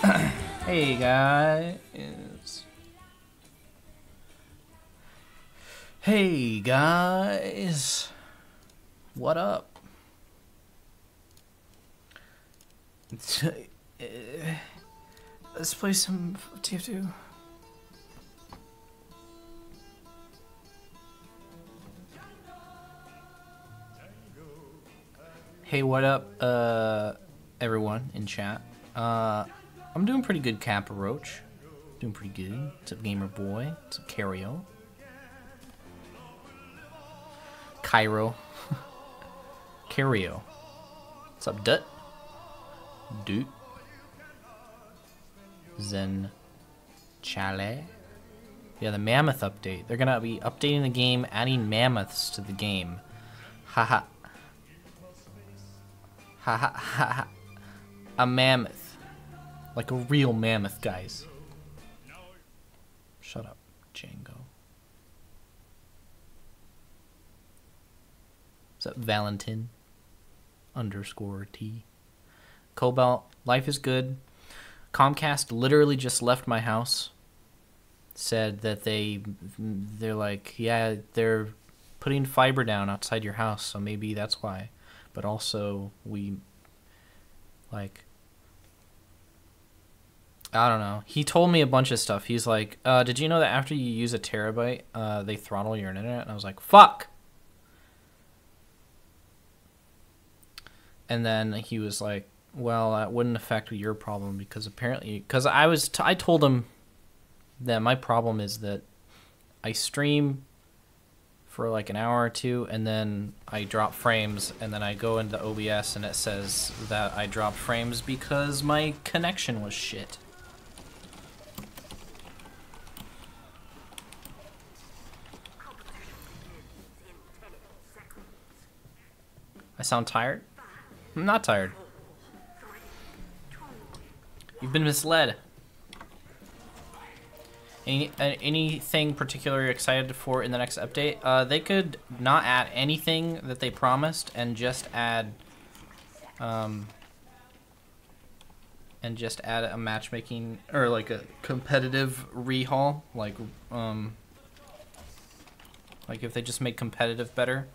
Hey guys. Hey guys. What up? Let's play some TF2. Hey, what up, everyone in chat? I'm doing pretty good, Kappa Roach. Doing pretty good. What's up, Gamer Boy? What's up, Cario? Cairo. Cario. What's up, Dut? Dude. Zen. Chale. Yeah, the mammoth update. They're gonna be updating the game, adding mammoths to the game. Haha. Ha ha ha ha. A mammoth. Like a real mammoth, guys. Shut up, Django. What's up, Valentin? _T. Cobalt, life is good. Comcast literally just left my house. Said that they're like, yeah, they're putting fiber down outside your house, so maybe that's why. But also, we, like, I don't know. He told me a bunch of stuff. He's like, did you know that after you use a terabyte, they throttle your internet? And I was like, fuck! And then he was like, well, that wouldn't affect your problem because apparently, because I told him that my problem is that I stream for like an hour or two and then I drop frames and then I go into OBS and it says that I dropped frames because my connection was shit. I sound tired? I'm not tired. You've been misled. Anything particularly excited for in the next update? They could not add anything that they promised and just add a matchmaking or like a competitive rehaul, like if they just make competitive better,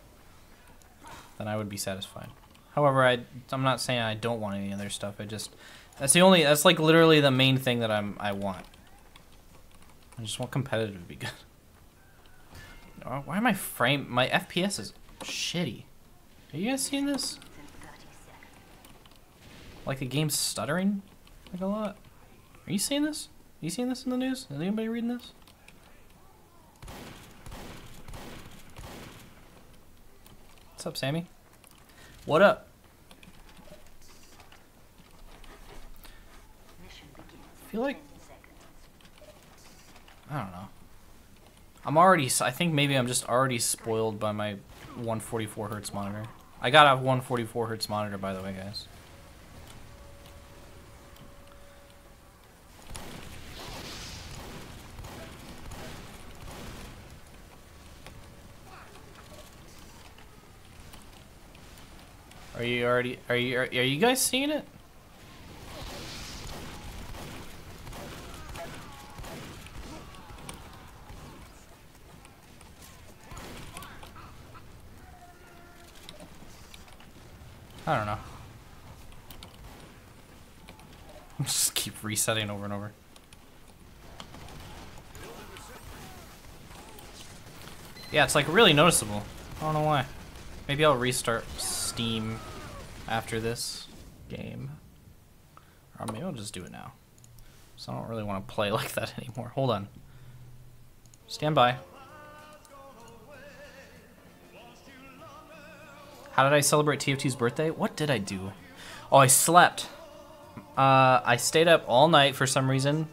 then I would be satisfied. However, I'm not saying I don't want any other stuff. That's like literally the main thing that I want. I just want competitive to be good. Why my FPS is shitty? Are you guys seeing this? Like the game's stuttering like a lot. Are you seeing this? Are you seeing this in the news? Is anybody reading this? What's up, Sammy? What up? I feel like, I don't know. I think maybe I'm just already spoiled by my 144 hertz monitor. I got a 144 hertz monitor, by the way, guys. Are you guys seeing it? I don't know. Just keep resetting over and over. Yeah, it's like really noticeable. I don't know why. Maybe I'll restart Steam after this game. Or maybe I'll just do it now. So I don't really want to play like that anymore. Hold on. Stand by. How did I celebrate TF2's birthday? What did I do? Oh, I slept. I stayed up all night for some reason.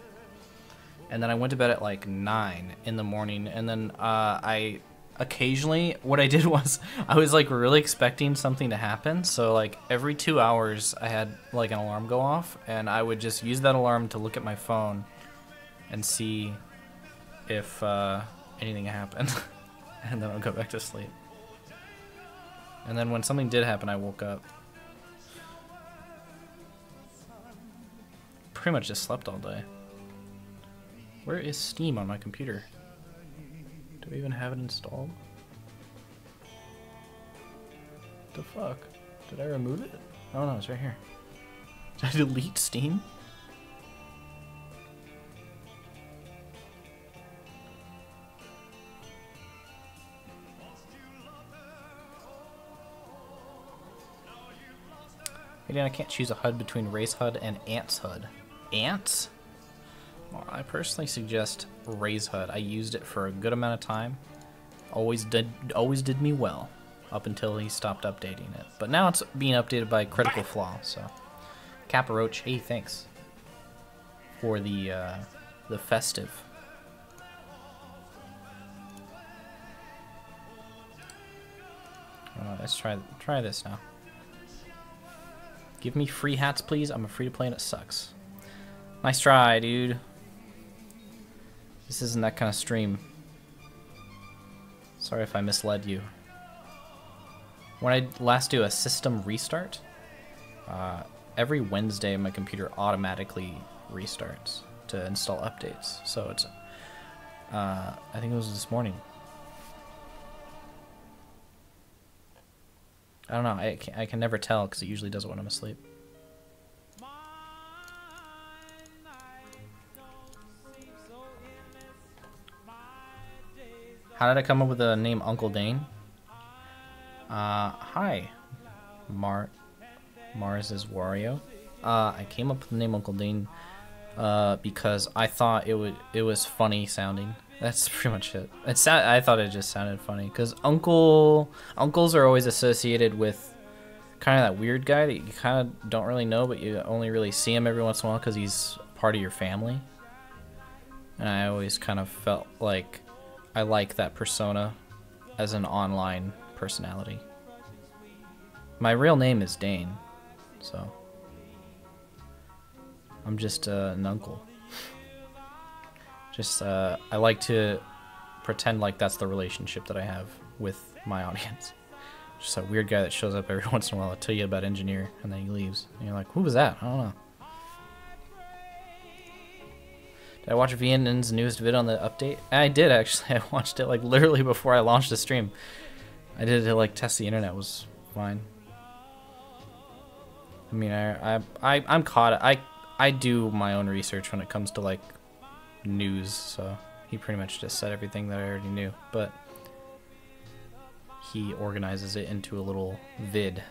And then I went to bed at like 9 in the morning. And then occasionally, what I did was I was like really expecting something to happen. So like every 2 hours I had like an alarm go off. And I would just use that alarm to look at my phone and see if anything happened. And then I'll go back to sleep. And then when something did happen, I woke up. pretty much just slept all day. Where is Steam on my computer? Do we even have it installed? The fuck? Did I remove it? Oh no, it's right here. Did I delete Steam? Again, I can't choose a HUD between Race HUD and Ants HUD. Ants? Well, I personally suggest Raise HUD. I used it for a good amount of time. Always did me well, up until he stopped updating it. But now it's being updated by Critical Flaw. So, Kappa Roach, hey, thanks for the festive. Let's try this now. Give me free hats, please. I'm a free-to-play and it sucks. Nice try, dude. This isn't that kind of stream. Sorry if I misled you. When I last do a system restart, every Wednesday my computer automatically restarts to install updates. So it's, I think it was this morning. I don't know. I can never tell because it usually does it when I'm asleep. How did I come up with the name Uncle Dane? Hi, Mars is Wario. I came up with the name Uncle Dane because I thought it was funny sounding. That's pretty much it. I thought it just sounded funny because uncles are always associated with kind of that weird guy that you kind of don't really know, but you only really see him every once in a while because he's part of your family. And I always kind of felt like I like that persona as an online personality. My real name is Dane, so I'm just an uncle. Just, I like to pretend like that's the relationship that I have with my audience. Just a weird guy that shows up every once in a while to tell you about engineer, and then he leaves. And you're like, who was that? I don't know. Did I watch VNN's newest vid on the update? I did, actually. I watched it, like, literally before I launched the stream. I did it to, like, test the internet. It was fine. I mean, I'm caught. I do my own research when it comes to, like, news, so he pretty much just said everything that I already knew, but he organizes it into a little vid.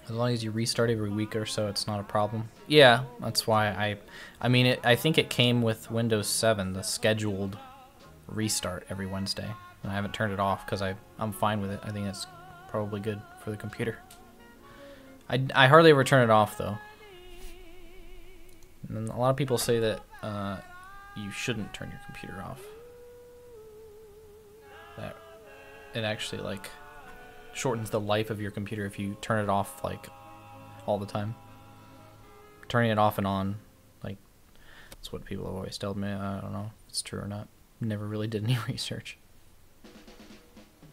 As long as you restart every week or so, it's not a problem. Yeah, that's why I mean, I think it came with Windows 7, the scheduled restart every Wednesday, and I haven't turned it off because I'm fine with it. I think it's probably good for the computer. I hardly ever turn it off though. And a lot of people say that you shouldn't turn your computer off. That it actually like shortens the life of your computer if you turn it off like all the time. Turning it off and on, like that's what people have always told me. I don't know if it's true or not. Never really did any research.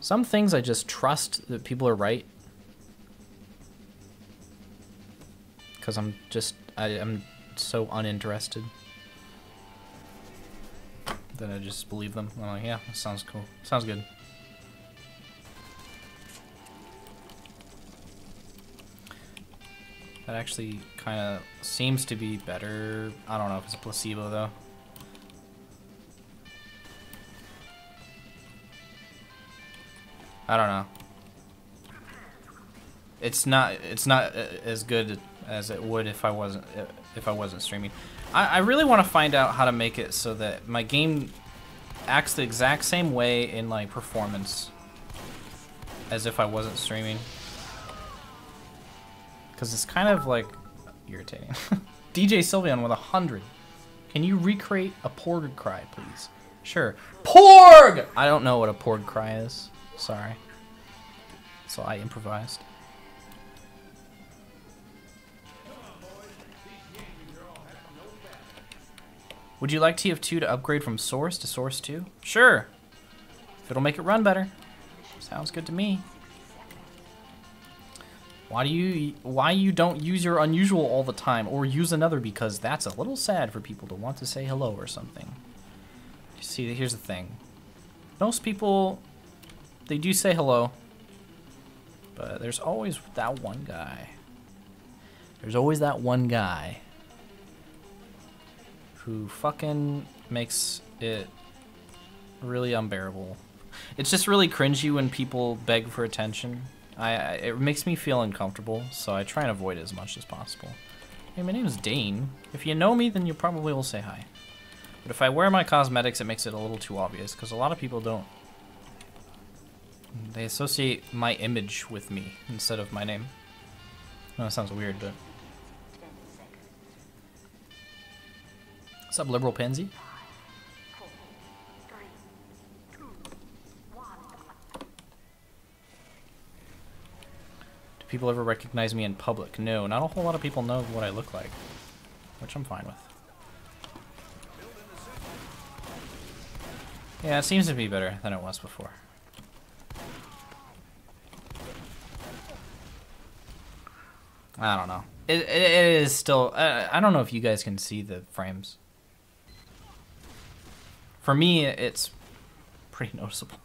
Some things I just trust that people are right. Because I'm so uninterested that I just believe them. I'm like, yeah, that sounds cool. Sounds good. That actually kind of seems to be better. I don't know if it's a placebo though. I don't know. It's not as good as it would if I wasn't streaming. I really want to find out how to make it so that my game acts the exact same way in like performance as if I wasn't streaming. Because it's kind of like irritating. DJ Sylveon with 100. Can you recreate a Porg cry, please? Sure. Porg! I don't know what a Porg cry is. Sorry. So I improvised. Would you like TF2 to upgrade from Source to Source 2? Sure. If it'll make it run better. Sounds good to me. Why you don't use your unusual all the time, or use another, because that's a little sad for people to want to say hello or something. You see, here's the thing. Most people, they do say hello, but there's always that one guy. There's always that one guy who fucking makes it really unbearable. It's just really cringy when people beg for attention. It makes me feel uncomfortable, so I try and avoid it as much as possible. Hey, my name is Dane. If you know me, then you probably will say hi. But if I wear my cosmetics, it makes it a little too obvious, because a lot of people don't. They associate my image with me instead of my name. No, that sounds weird, but... What's up, liberal pansy? People ever recognize me in public? No, not a whole lot of people know what I look like, which I'm fine with. Yeah, it seems to be better than it was before. I don't know. It is still... I don't know if you guys can see the frames. For me, it's pretty noticeable.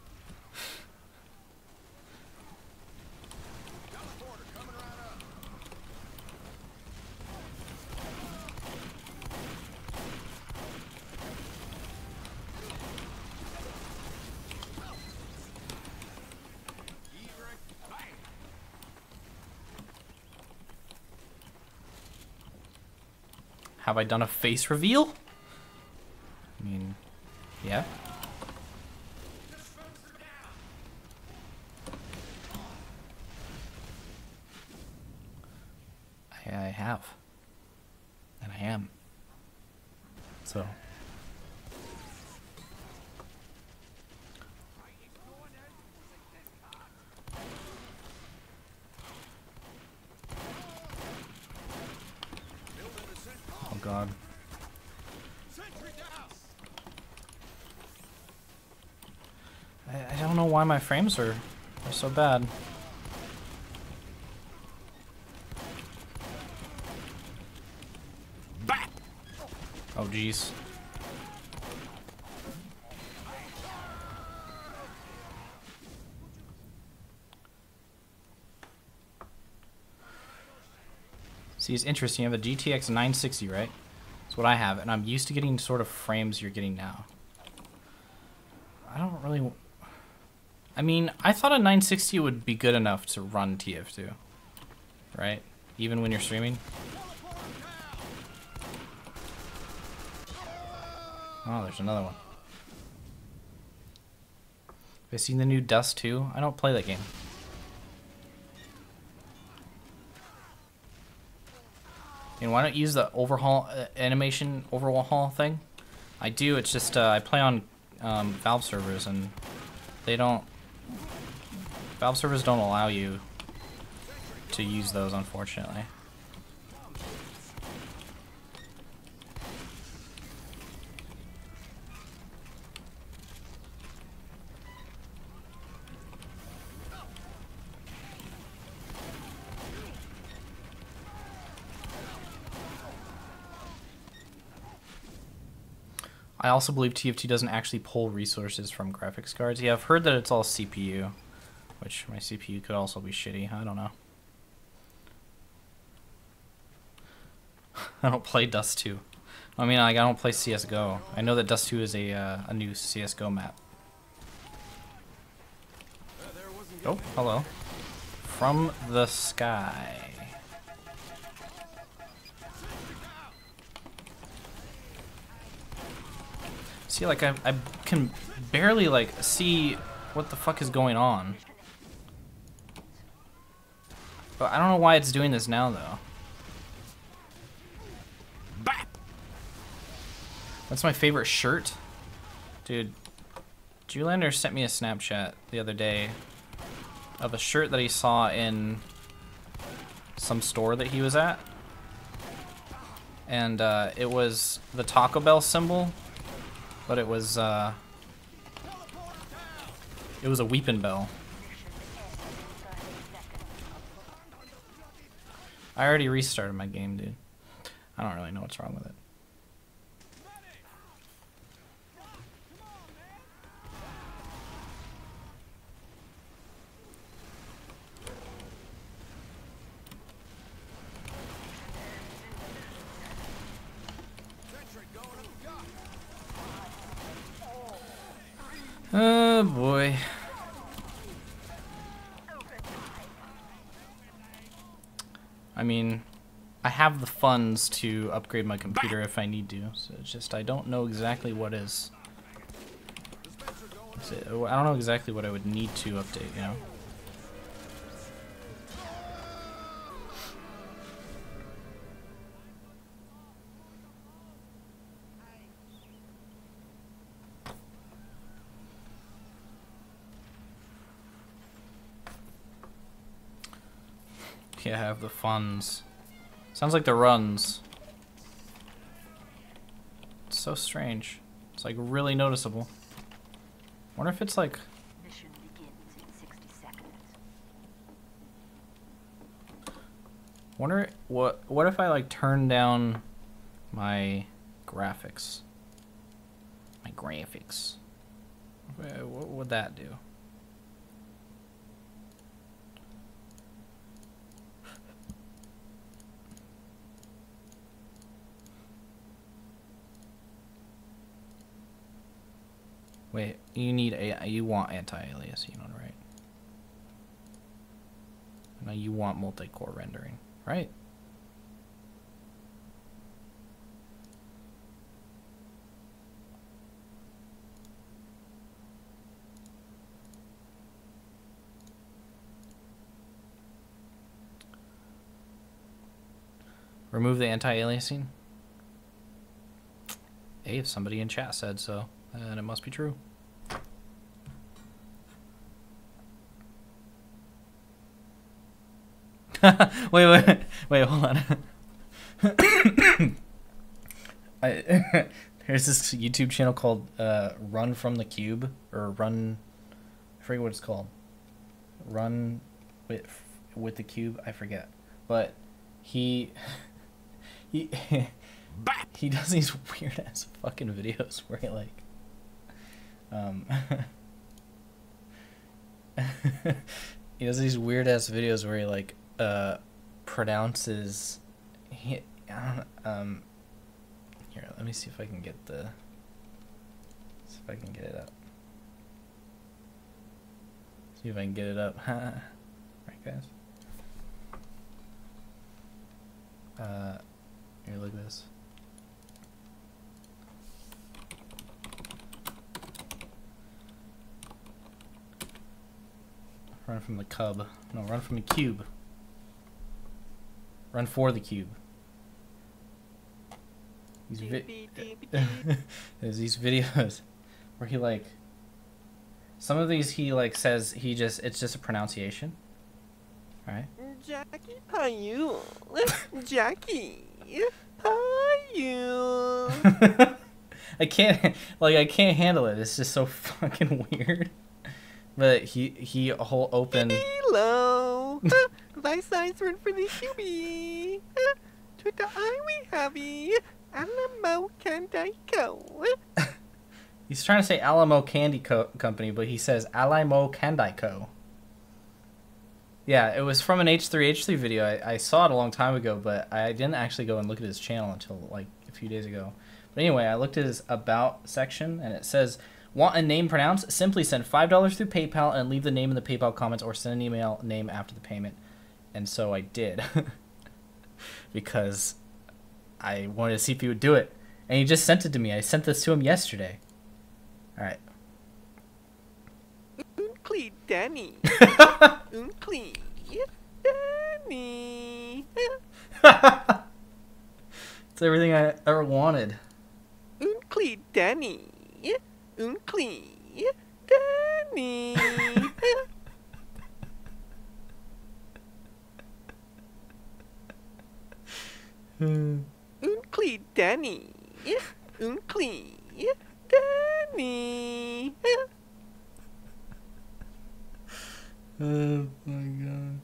Have I done a face reveal? I mean, yeah. I have. And I am. So. Oh God. I don't know why my frames are so bad. Bah! Oh jeez. See, it's interesting. You have a GTX 960, right? That's what I have, and I'm used to getting sort of frames you're getting now. I don't really... I mean, I thought a 960 would be good enough to run TF2, right? Even when you're streaming. Oh, there's another one. Have you seen the new Dust 2? I don't play that game. And why don't you use the overhaul animation overhaul thing? I do. It's just I play on Valve servers, and they don't. Valve servers don't allow you to use those, unfortunately. I also believe TF2 doesn't actually pull resources from graphics cards. Yeah, I've heard that it's all CPU, which my CPU could also be shitty. I don't know. I don't play Dust 2. I mean, like, I don't play CSGO. I know that Dust 2 is a new CSGO map. Oh, hello. From the sky. See, like, I can barely, like, see what the fuck is going on. But I don't know why it's doing this now, though. Bap! That's my favorite shirt. Dude, Julander sent me a Snapchat the other day of a shirt that he saw in some store that he was at. and it was the Taco Bell symbol, but it was a weeping bell. I already restarted my game, dude. I don't really know what's wrong with it. Oh boy. I mean, I have the funds to upgrade my computer if I need to, so it's just I don't know exactly what is. I don't know exactly what I would need to update, you know? Yeah, I have the funds. Sounds like the runs. It's so strange. It's like really noticeable. Wonder if it's like. Mission begins in 60 seconds. Wonder what if I like turn down my graphics? My graphics. What would that do? Wait, you want anti-aliasing, right? No, you want multi-core rendering, right? Remove the anti-aliasing? Hey, if somebody in chat said so, then it must be true. wait, hold on. There's this YouTube channel called Run from the Cube, or Run, I forget what it's called. Run with the Cube, I forget. But he does these weird ass fucking videos where he like he does these weird ass videos where he like pronounces here, let me see if I can get it up. See if I can get it up. Right, guys. Here, look at this. Run from the cub. No, run from the cube. Run for the cube. There's these videos where he like, some of these he like says it's just a pronunciation. Alright? Jackie, how you? Jackie, how you? I can't handle it. It's just so fucking weird. But he a whole open. Hello. Thy size run for the QB. To the eye we happy. Alamo Candy Co. He's trying to say Alamo Candy Company, but he says Alamo Candy Co. Yeah, it was from an H3H3 video. I saw it a long time ago, but I didn't actually go and look at his channel until like a few days ago. But anyway, I looked at his About section, and it says, want a name pronounced? Simply send $5 through PayPal and leave the name in the PayPal comments, or send an email name after the payment. And so I did. Because I wanted to see if he would do it. And he just sent it to me. I sent this to him yesterday. Alright. Uncle Danny. Uncle Danny. It's everything I ever wanted. Uncle Danny. Uncle Danny. Uncle Uncle Danny. Uncle Danny. Oh my god.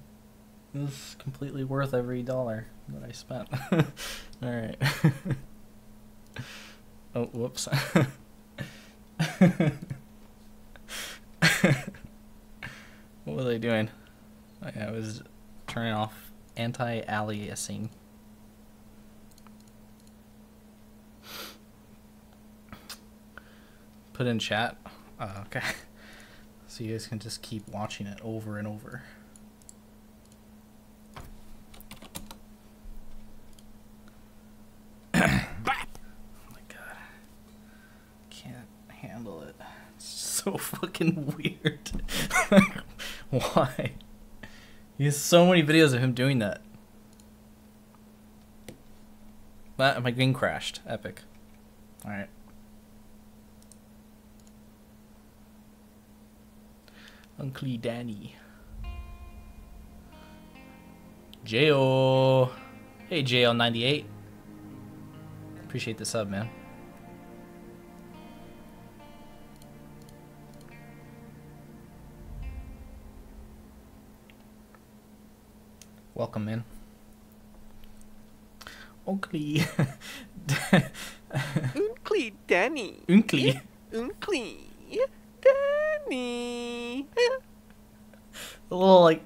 This is completely worth every dollar that I spent. Alright. Oh, whoops. What was I doing? I was turning off anti-aliasing. Put in chat. Okay. So you guys can just keep watching it over and over. Oh my god. Can't handle it. It's so fucking weird. Why? He has so many videos of him doing that. My game crashed. Epic. Alright. Uncle Danny. J.O. Hey, J.O.98. Appreciate the sub, man. Welcome, man. Uncle. Uncle Danny. Uncle. Uncle Danny. A little like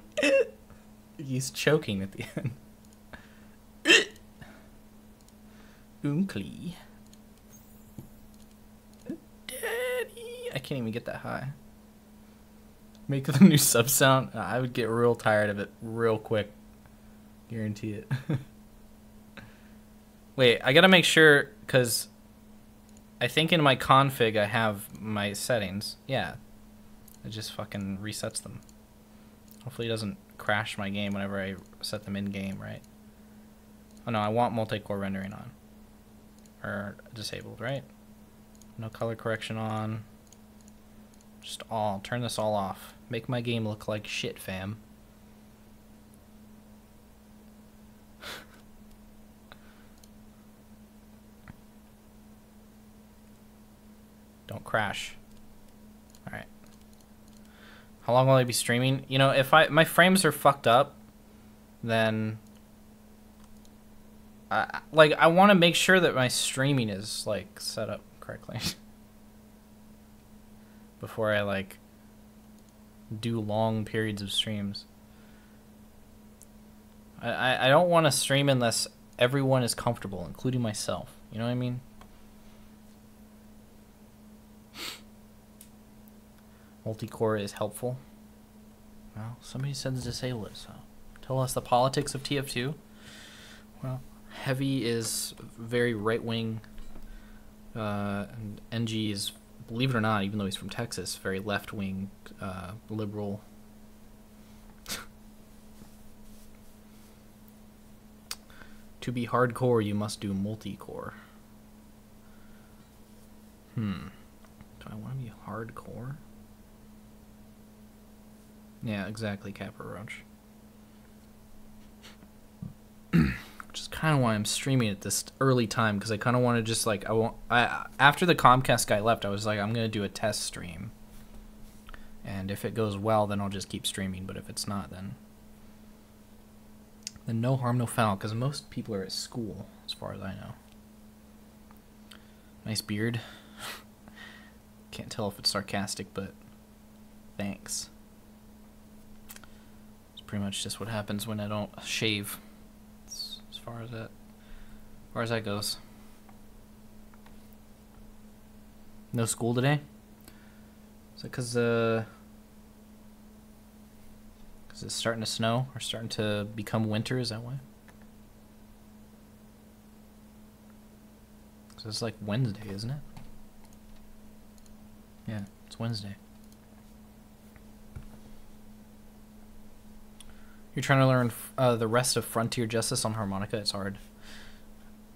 he's choking at the end. Uncle. Daddy. I can't even get that high. Make the new sub sound. I would get real tired of it real quick. Guarantee it. Wait, I gotta make sure, because I think in my config I have my settings. Yeah. It just fucking resets them. Hopefully it doesn't crash my game whenever I set them in game, right? Oh no, I want multi-core rendering on. Or disabled, right? No color correction on. Just all. Turn this all off. Make my game look like shit, fam. Don't crash. Alright. How long will I be streaming? You know, if my frames are fucked up, then I want to make sure that my streaming is like set up correctly before I like do long periods of streams. I don't want to stream unless everyone is comfortable, including myself. You know what I mean? Multi-core is helpful. Well, somebody said to disable it, so tell us the politics of TF2. Well, Heavy is very right-wing, and NG is, believe it or not, even though he's from Texas, very left-wing, liberal. To be hardcore, you must do multi-core. Do I want to be hardcore? Yeah, exactly, Capra Roach. Which is kind of why I'm streaming at this early time, because I kind of want to just like after the Comcast guy left, I was like, I'm gonna do a test stream, and if it goes well, then I'll just keep streaming. But if it's not, then no harm, no foul, because most people are at school, as far as I know. Nice beard. Can't tell if it's sarcastic, but thanks. Pretty much just what happens when I don't shave, as far as that goes. No school today? Is it because it's starting to snow or starting to become winter? Is that why? Because it's like Wednesday, isn't it? Yeah, it's Wednesday. You're trying to learn the rest of Frontier Justice on harmonica. It's hard.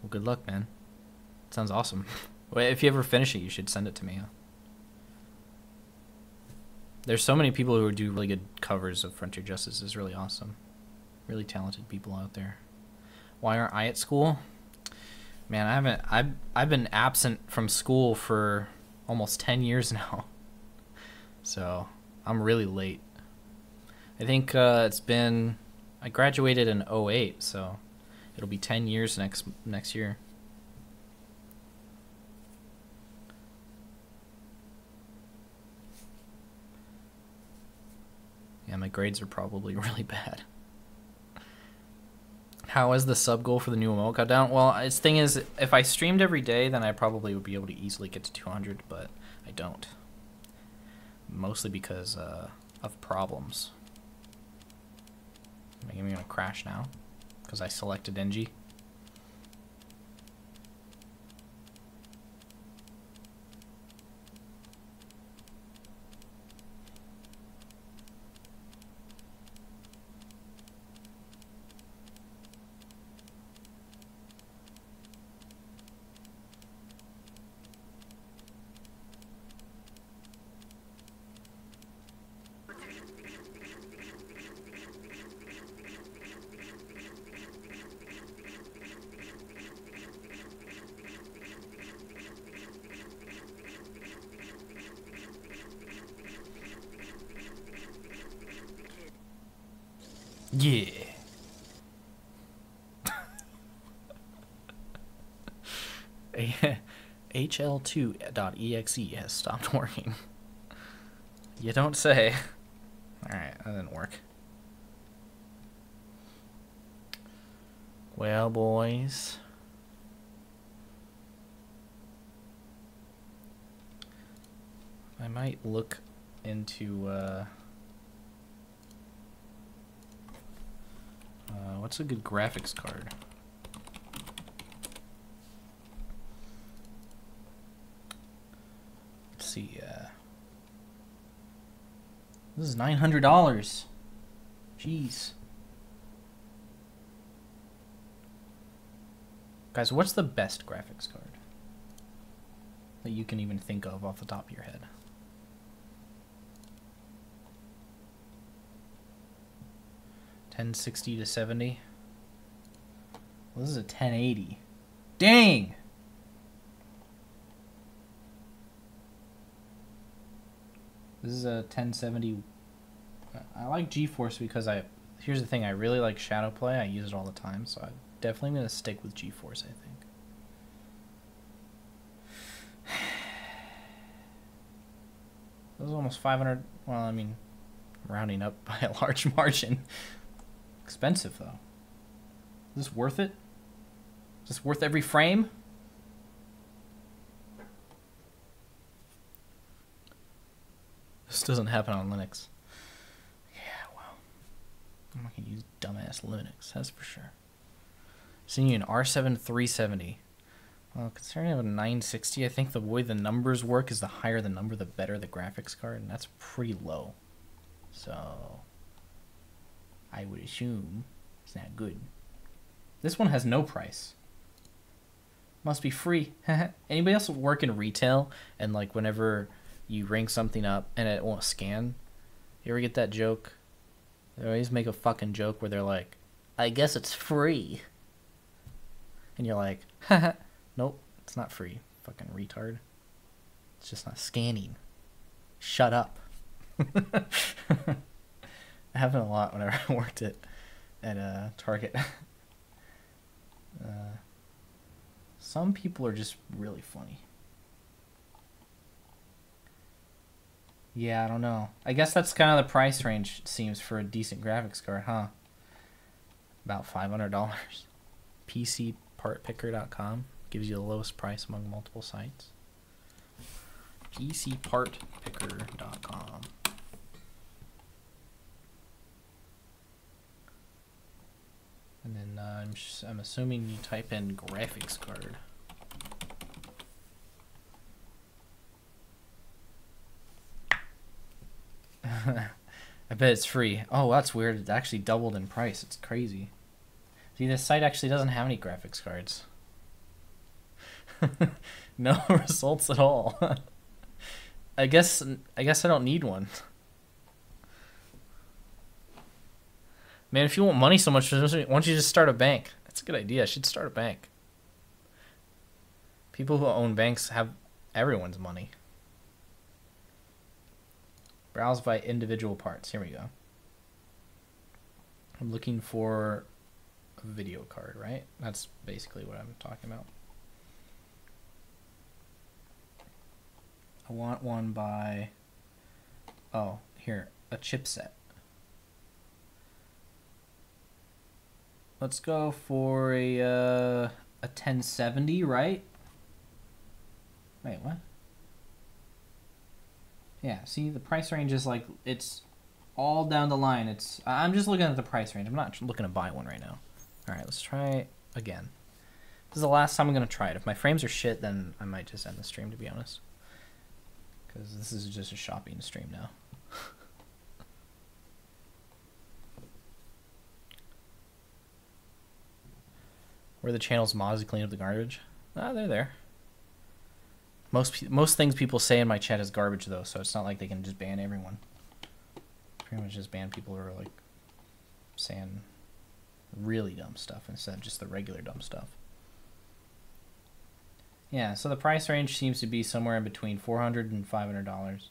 Well, good luck, man. Sounds awesome. If you ever finish it, you should send it to me. Huh? There's so many people who do really good covers of Frontier Justice. It's really awesome. Really talented people out there. Why aren't I at school? Man, I've been absent from school for almost 10 years now. So, I'm really late. I think I graduated in '08, so it'll be 10 years next year. Yeah, my grades are probably really bad. How is the sub goal for the new emote cut down? Well, its thing is, if I streamed every day, then I probably would be able to easily get to 200, but I don't. Mostly because of problems. Am I gonna crash now? Because I selected NG. Yeah. HL2.exe has stopped working. You don't say. Alright, that didn't work. Well, boys. I might look into, what's a good graphics card? Let's see, this is $900. Jeez. Guys, what's the best graphics card that you can even think of off the top of your head? $1060 to $70. Well, this is a 1080. Dang! This is a 1070. I like GeForce because here's the thing, I really like Shadow Play. I use it all the time, so I'm definitely going to stick with GeForce, I think. This is almost 500. Well, I mean, rounding up by a large margin. Expensive, though. Is this worth it? Is this worth every frame? This doesn't happen on Linux. Yeah, well. I'm not going to use dumbass Linux, that's for sure. Seeing you an R7 370. Well, considering I have a 960, I think the way the numbers work is the higher the number, the better the graphics card, and that's pretty low. So, I would assume it's not good. This one has no price. Must be free. Anybody else work in retail and like whenever you ring something up and it won't scan? You ever get that joke? They always make a fucking joke where they're like, I guess it's free. And you're like, haha, nope, it's not free. Fucking retard. It's just not scanning. Shut up. It happened a lot whenever I worked at Target. Some people are just really funny. Yeah, I don't know. I guess that's kind of the price range, it seems, for a decent graphics card, huh? About $500. PCPartPicker.com gives you the lowest price among multiple sites. PCPartPicker.com. And then I'm assuming you type in graphics card. I bet it's free. Oh, that's weird. It actually doubled in price. It's crazy. See, this site actually doesn't have any graphics cards. No results at all. I guess I don't need one. Man, if you want money so much, why don't you just start a bank? That's a good idea. I should start a bank. People who own banks have everyone's money. Browse by individual parts. Here we go. I'm looking for a video card, right? That's basically what I'm talking about. I want one by... Oh, here. A chipset. Let's go for a 1070, right? Wait, what? Yeah, see, the price range is like, it's all down the line. I'm just looking at the price range. I'm not looking to buy one right now. All right, let's try it again. This is the last time I'm going to try it. If my frames are shit, then I might just end the stream, to be honest. Because this is just a shopping stream now. Where the channel's mods to clean up the garbage? Ah, they're there. Most things people say in my chat is garbage, though, so it's not like they can just ban everyone. Pretty much just ban people who are, like, saying really dumb stuff instead of just the regular dumb stuff. Yeah, so the price range seems to be somewhere in between $400 and $500. That's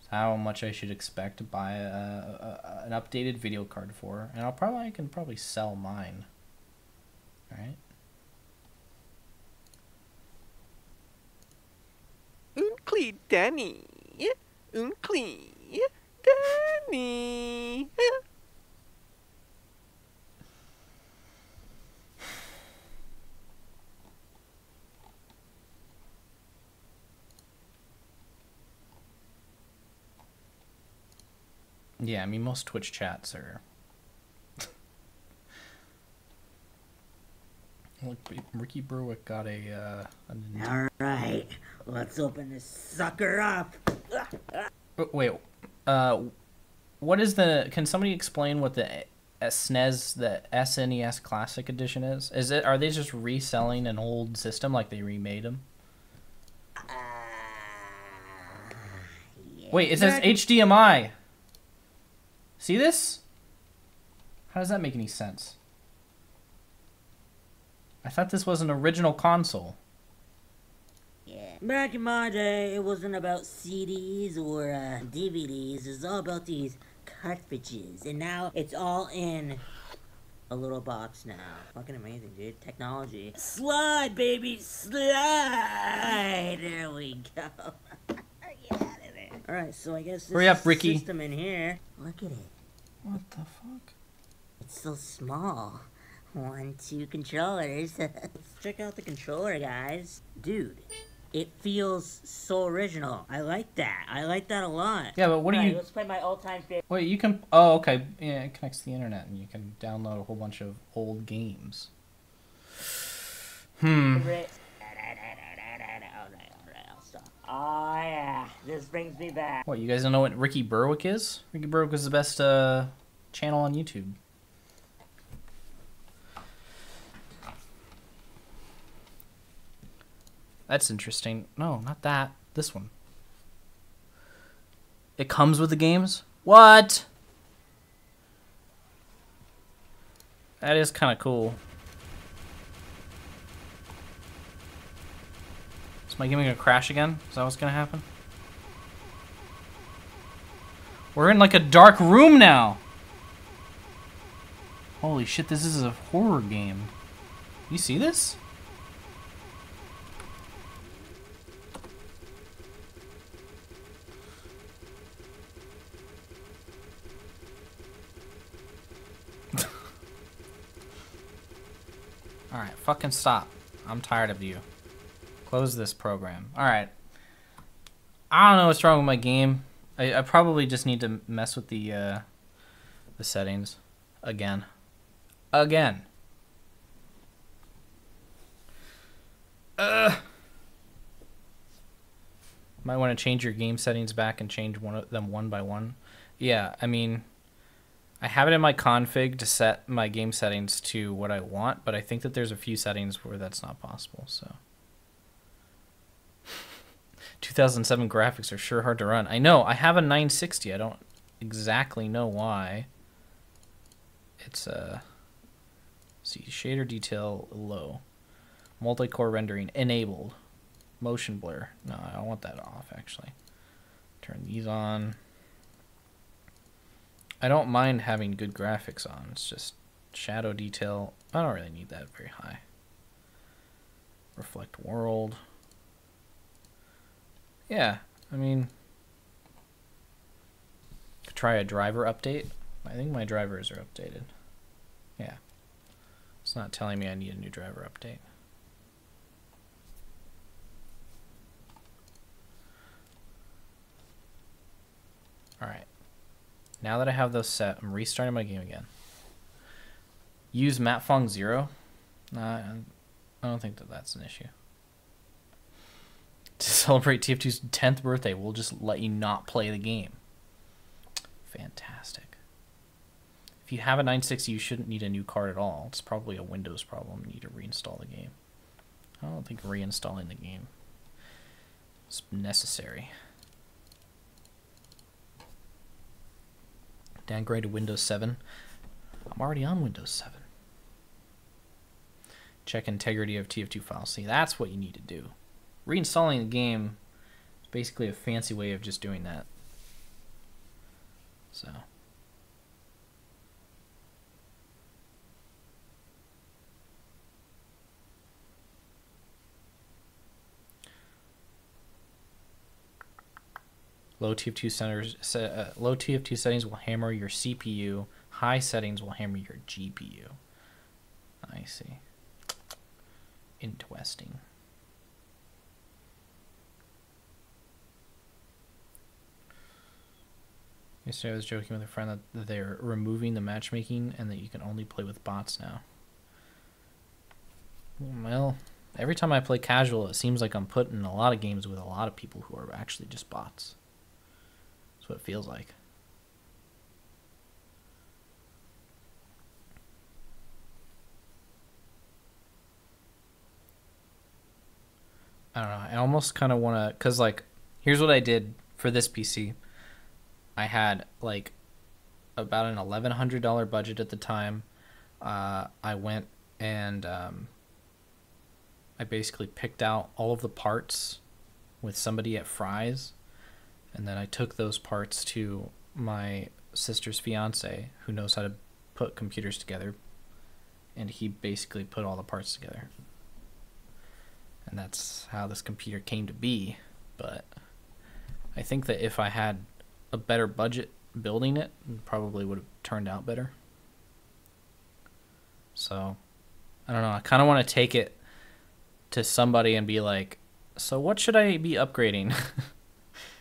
how much I should expect to buy an updated video card for, and I can probably sell mine. All right. Uncle Danny. Uncle Danny. Yeah, I mean, most Twitch chats are... Look, Ricky Berwick got a Alright, let's open this sucker up. Wait, what is the... Can somebody explain what the SNES, the SNES Classic Edition is? Are they just reselling an old system like they remade them? Yeah. Wait, it says HDMI. See this? How does that make any sense? I thought this was an original console. Yeah. Back in my day, it wasn't about CDs or DVDs. It's all about these cartridges. And now it's all in a little box now. Fucking amazing, dude. Technology. Slide, baby, slide. There we go. Get out of there. Alright, so I guess this Hurry up, is the Ricky. system in here. Look at it. What the fuck? It's so small. 1, 2 controllers. Let's check out the controller, guys. Dude, it feels so original. I like that. I like that a lot. Yeah, but what do you... Let's play my all-time favorite. Wait, you can... Oh, okay. Yeah, it connects to the internet, and you can download a whole bunch of old games. Alright, I'll stop. Oh, yeah. This brings me back. What, you guys don't know what Ricky Berwick is? Ricky Berwick is the best channel on YouTube. That's interesting. No, not that. This one. It comes with the games? What? That is kind of cool. Is my game gonna crash again? Is that what's gonna happen? We're in like a dark room now. Holy shit, this is a horror game. You see this? Alright, fucking stop. I'm tired of you. Close this program. Alright. I don't know what's wrong with my game. I probably just need to mess with the settings. Again. Again. Might want to change your game settings back and change them one by one. Yeah, I mean... I have it in my config to set my game settings to what I want, but I think that there's a few settings where that's not possible, so. 2007 graphics are sure hard to run. I know, I have a 960. I don't exactly know why. It's, see, shader detail low. Multi-core rendering enabled. Motion blur. No, I don't want that off, actually. Turn these on. I don't mind having good graphics on. It's just shadow detail. I don't really need that very high. Reflect world. Yeah, I mean, try a driver update. I think my drivers are updated. Yeah. It's not telling me I need a new driver update. Alright. Now that I have those set, I'm restarting my game again. Use Matfong 0? Nah, I don't think that that's an issue. To celebrate TF2's 10th birthday, we'll just let you not play the game. Fantastic. If you have a 960, you shouldn't need a new card at all. It's probably a Windows problem. You need to reinstall the game. I don't think reinstalling the game is necessary. Downgrade to Windows 7. I'm already on Windows 7. Check integrity of TF2 files. See, that's what you need to do. Reinstalling the game is basically a fancy way of just doing that. So. Low TF2 settings will hammer your CPU. High settings will hammer your GPU. I see. Interesting. Yesterday I was joking with a friend that they're removing the matchmaking and that you can only play with bots now. Well, every time I play casual, it seems like I'm put in a lot of games with a lot of people who are actually just bots. That's what it feels like. I don't know. I almost kind of want to, because, like, here's what I did for this PC. I had, like, about an $1,100 budget at the time. I went and I basically picked out all of the parts with somebody at Fry's. And then I took those parts to my sister's fiance, who knows how to put computers together. And he basically put all the parts together. And that's how this computer came to be. But I think that if I had a better budget building it, probably would have turned out better. So I don't know, I kind of want to take it to somebody and be like, so what should I be upgrading?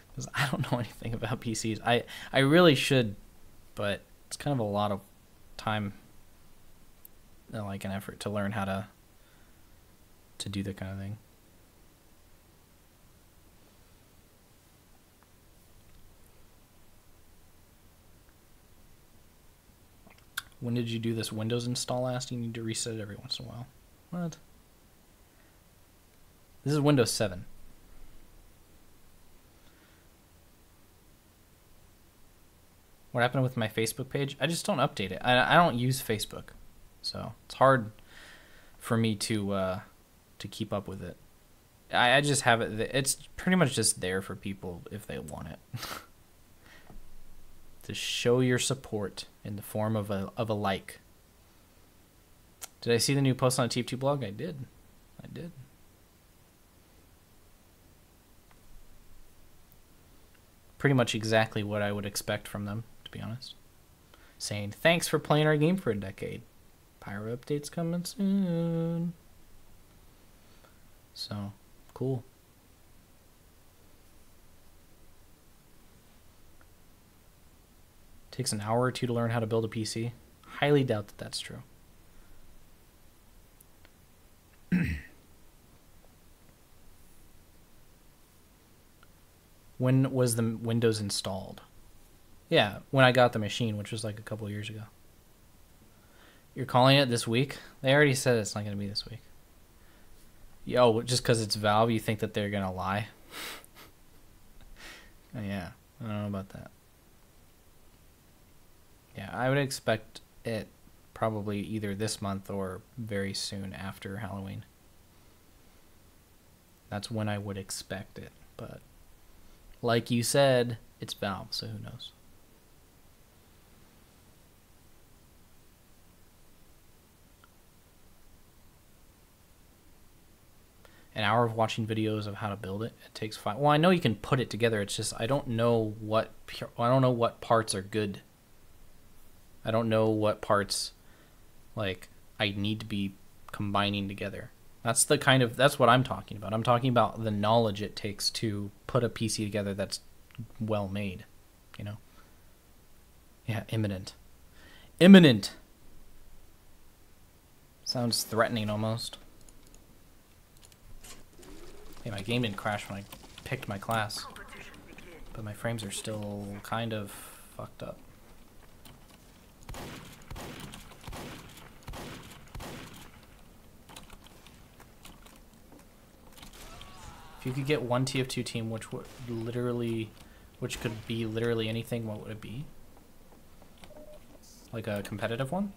Because I don't know anything about PCs. I really should, but it's kind of a lot of time and like an effort to learn how to do that kind of thing. When did you do this Windows install last? You need to reset it every once in a while. What? This is Windows 7. What happened with my Facebook page? I just don't update it. I don't use Facebook. So it's hard for me to keep up with it. I just have it. It's pretty much just there for people if they want it. To show your support in the form of a like. Did I see the new post on the TF2 blog? I did. Pretty much exactly what I would expect from them, to be honest. Saying, thanks for playing our game for a decade. Pyro updates coming soon. So, cool. Takes an hour or two to learn how to build a PC. Highly doubt that that's true. When was the Windows installed? Yeah, when I got the machine, which was like a couple years ago. You're calling it this week? They already said it's not going to be this week. Yo, just because it's Valve, you think that they're going to lie? Yeah, I don't know about that. Yeah, I would expect it probably either this month or very soon after Halloween. That's when I would expect it. But like you said, it's Valve, so who knows? An hour of watching videos of how to build it. It takes 5. Well, I know you can put it together. It's just I don't know what parts are good. I don't know what parts like I need to be combining together. That's what I'm talking about. I'm talking about the knowledge it takes to put a PC together that's well made, you know. Yeah, imminent. Imminent. Sounds threatening almost. Hey, my game didn't crash when I picked my class, but my frames are still kind of fucked up. If you could get one TF2 team, which could be literally anything, what would it be? Like a competitive one?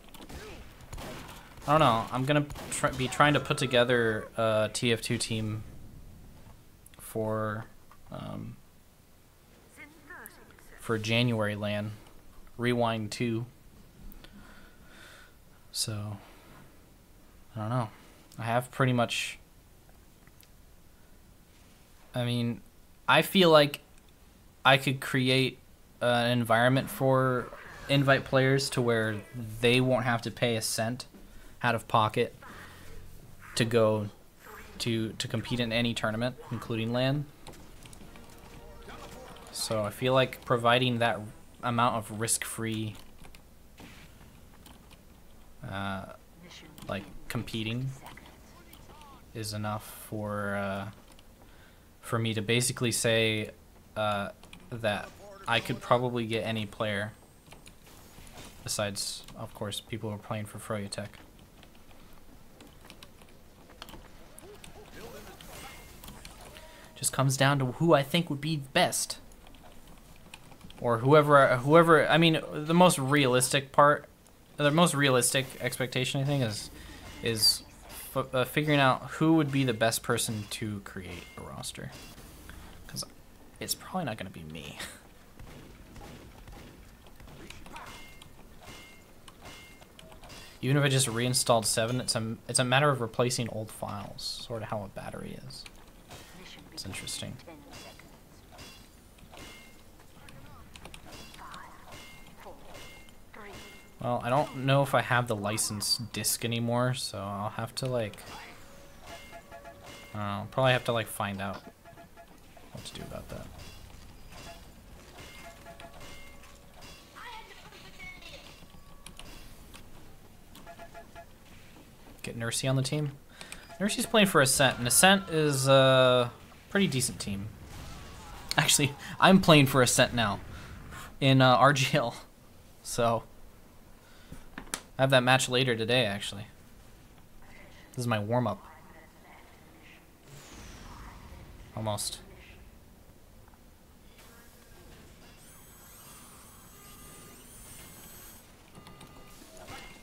I don't know. I'm gonna be trying to put together a TF2 team for January LAN, Rewind 2. So I don't know. I have pretty much. I mean, I feel like I could create an environment for invite players to where they won't have to pay a cent out of pocket to go to compete in any tournament, including LAN. So I feel like providing that amount of risk-free like competing is enough for me to basically say that I could probably get any player besides, of course, people who are playing for Froyotech. Just comes down to who I think would be best, or whoever. I mean, the most realistic expectation I think is figuring out who would be the best person to create a roster, because it's probably not going to be me. Even if I just reinstalled 7, it's a matter of replacing old files, sort of how a battery is. It's interesting. Well, I don't know if I have the licensed disc anymore, so I'll have to like, I don't know, probably have to like find out what to do about that. Get Nursey on the team. Nursey's playing for Ascent, and Ascent is a pretty decent team. Actually, I'm playing for Ascent now in RGL, so I have that match later today, actually. This is my warm-up. Almost.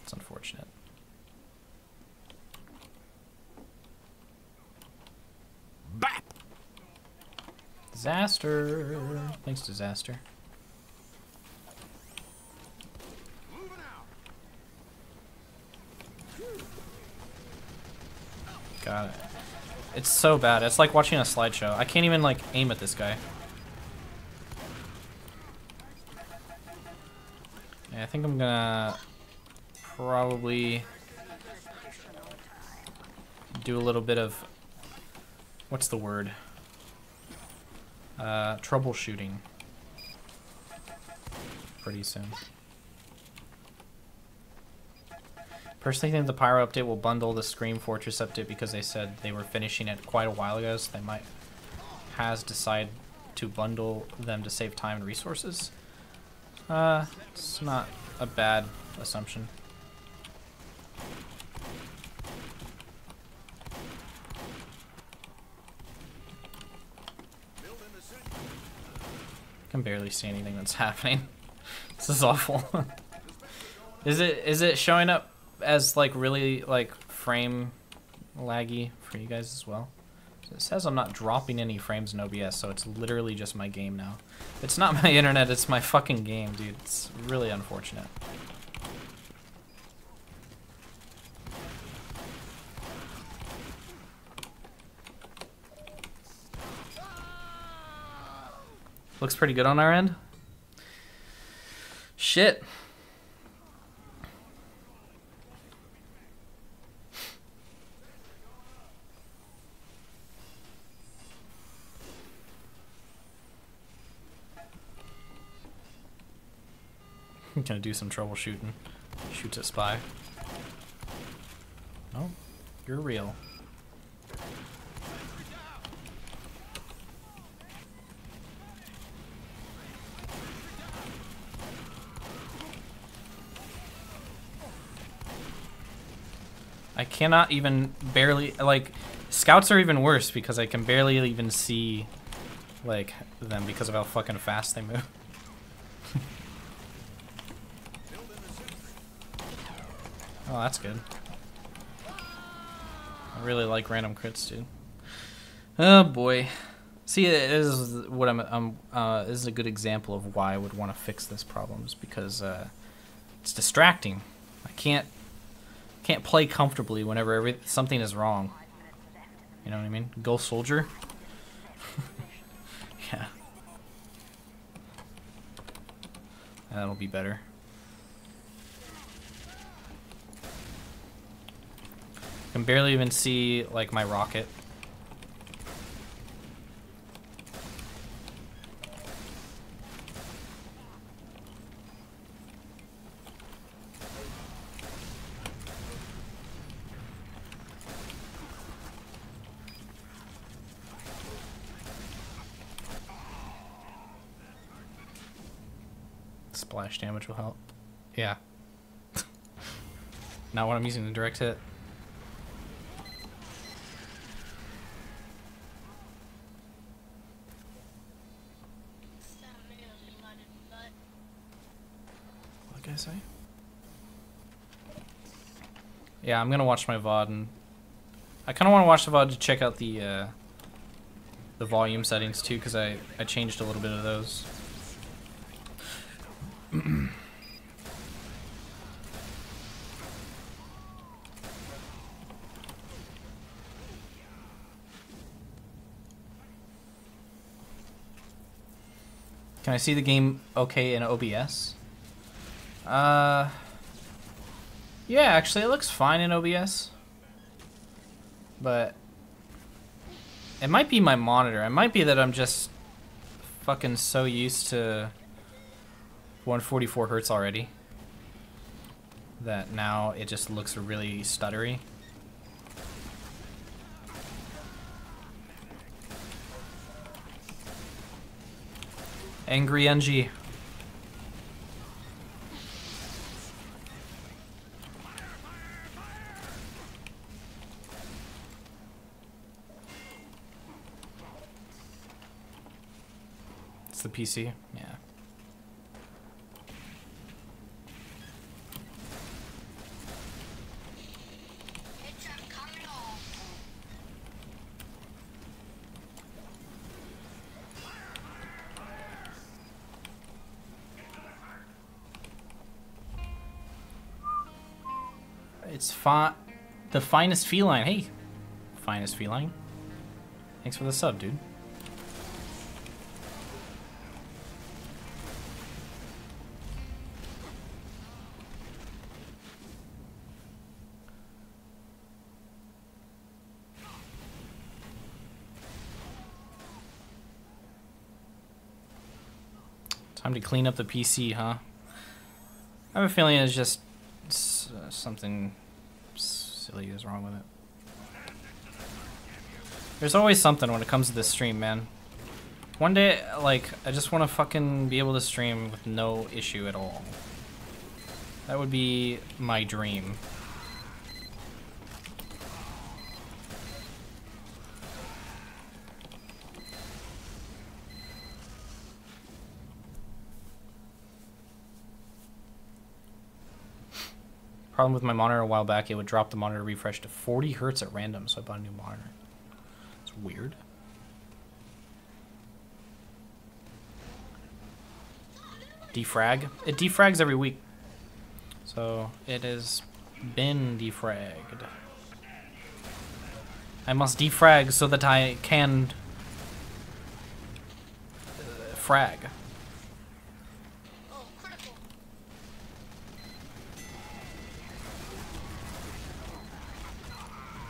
It's unfortunate. Bap! Disaster. Thanks, Disaster. Got it. It's so bad. It's like watching a slideshow. I can't even like aim at this guy. Yeah, I think I'm gonna probably do a little bit of, what's the word? Troubleshooting pretty soon. Personally, think the Pyro update will bundle the Scream Fortress update because they said they were finishing it quite a while ago, so they might decide to bundle them to save time and resources. It's not a bad assumption. I can barely see anything that's happening. This is awful. Is it showing up as like really like frame laggy for you guys as well? It says I'm not dropping any frames in OBS, so it's literally just my game now. It's not my internet, it's my fucking game, dude. It's really unfortunate. Looks pretty good on our end. Shit. I'm gonna do some troubleshooting. Shoots at spy. No, you're real. I cannot even barely, like, scouts are even worse because I can barely even see, like, them because of how fucking fast they move. Oh, that's good. I really like random crits, dude. Oh boy. See, it is what this is a good example of why I would want to fix this problem, is because it's distracting. I can't play comfortably whenever something is wrong. You know what I mean? Go soldier. Yeah. That'll be better. I can barely even see, like, my rocket. Splash damage will help. Yeah. Not what I'm using to direct hit. What did I say? Yeah, I'm gonna watch my VOD, and I kind of want to watch the VOD to check out the volume settings too, because I changed a little bit of those. Can I see the game okay in OBS? Yeah, actually it looks fine in OBS. But it might be my monitor. It might be that I'm just fucking so used to 144 hertz already that now it just looks really stuttery. Angry NG. It's the PC, yeah. It's the finest feline. Hey, finest feline. Thanks for the sub, dude. Time to clean up the PC, huh? I have a feeling it's just something silly is wrong with it. There's always something when it comes to this stream, man. One day, like, I just want to fucking be able to stream with no issue at all. That would be my dream. Problem with my monitor a while back, it would drop the monitor refresh to 40 hertz at random, so I bought a new monitor. It's weird. Defrag. It defrags every week. So it has been defragged. I must defrag so that I can frag.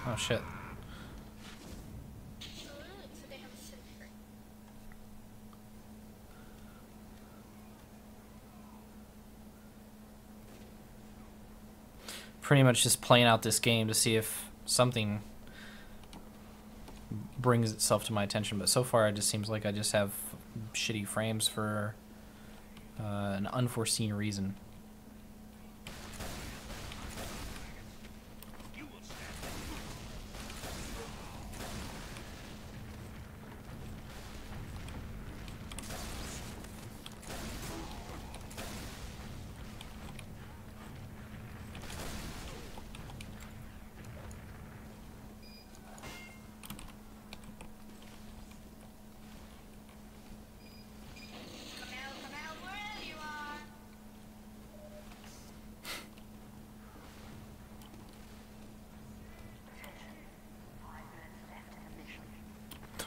Oh shit. Pretty much just playing out this game to see if something brings itself to my attention, but so far it just seems like I just have shitty frames for an unforeseen reason.